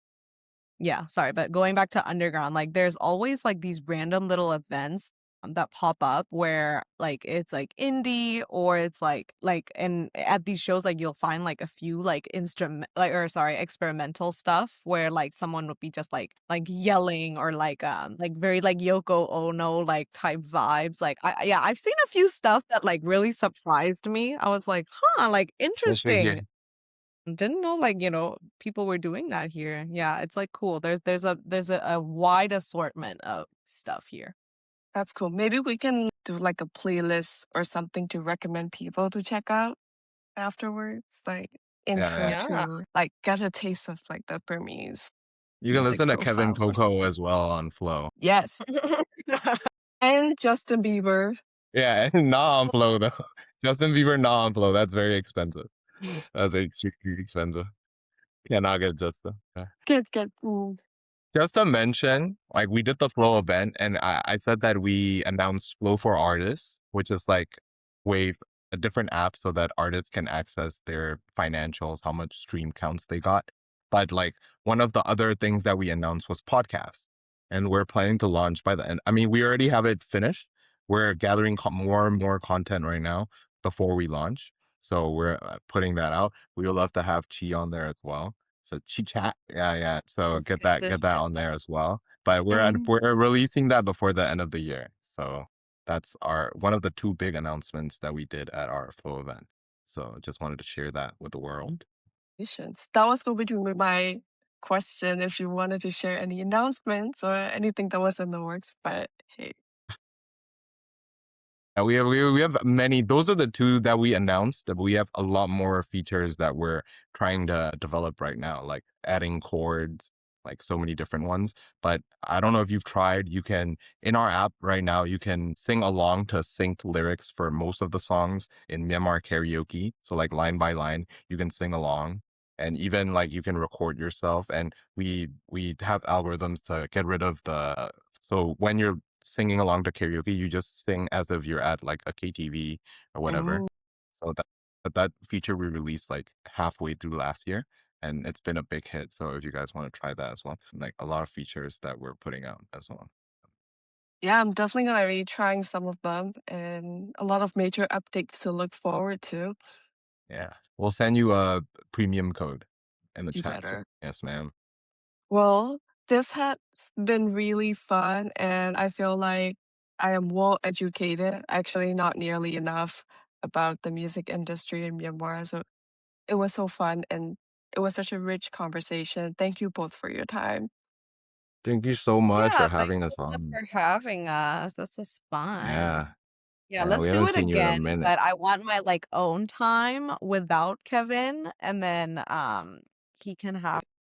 yeah, sorry, but going back to underground, like, there's always, like, these random little events, that pop up where, like, it's, like, indie or it's, and at these shows, like, you'll find, like, a few, like, experimental stuff where, like, someone would be just, like, yelling or, like, very, like, Yoko Ono, like, type vibes, like, yeah, I've seen a few stuff that, like, really surprised me. I was like, "Huh, like, Especially here. interesting." Didn't know, like, people were doing that here. Yeah, it's, like, cool. There's a wide assortment of stuff here. That's cool. Maybe we can do like a playlist or something to recommend people to check out afterwards, like intro Yeah. Yeah. to like get a taste of like the Burmese You can music listen to Kevin profile or Coco something. as well on Flow. Yes. And Justin Bieber. Yeah, and not on Flow though. Justin Bieber not on Flow. That's very expensive. That's extremely expensive. Cannot get Justin. Yeah. Get Just to mention, like we did the Flow event, and I said that we announced Flow for Artists, which is like Wave, a different app so that artists can access their financials, how much stream counts they got. But like one of the other things that we announced was podcasts. and we're planning to launch by the end. I mean, we already have it finished. We're gathering more and more content right now before we launch. So we're putting that out. We would love to have Chi on there as well. So Chi Chat, yeah, yeah. So Let's get get this that shit on done. there as well. But Mhm. we're releasing that before the end of the year. So that's our one of the two big announcements that we did at our Flow event. So just wanted to share that with the world. Congratulations. That was going to be my question if you wanted to share any announcements or anything that was in the works, but hey. We have many. Those are the two that we announced. But we have a lot more features that we're trying to develop right now, like adding chords, like so many different ones. But I don't know if you've tried. You can in our app right now. You can sing along to synced lyrics for most of the songs in Myanmar karaoke. So like line by line, you can sing along, and even like you can record yourself. And we have algorithms to get rid of the. So when you're singing along to karaoke, you just sing as if you're at like a KTV or whatever. Mm. So that feature we released like halfway through last year, and it's been a big hit. So if you guys want to try that as well, like a lot of features that we're putting out as well. Yeah, I'm definitely gonna be trying some of them and a lot of major updates to look forward to. Yeah, we'll send you a premium code in the You chat. So better. yes, ma'am. Well, this has been really fun, and I feel like I am well educated, actually not nearly enough about the music industry in Myanmar. So it was so fun and it was such a rich conversation. Thank you both for your time. Thank you so much Yeah, for thanks having so us much on. for having us. This was fun. Yeah, Yeah, yeah, let's we do haven't it seen you in a again, minute. but I want my like own time without Kevin, and then he can have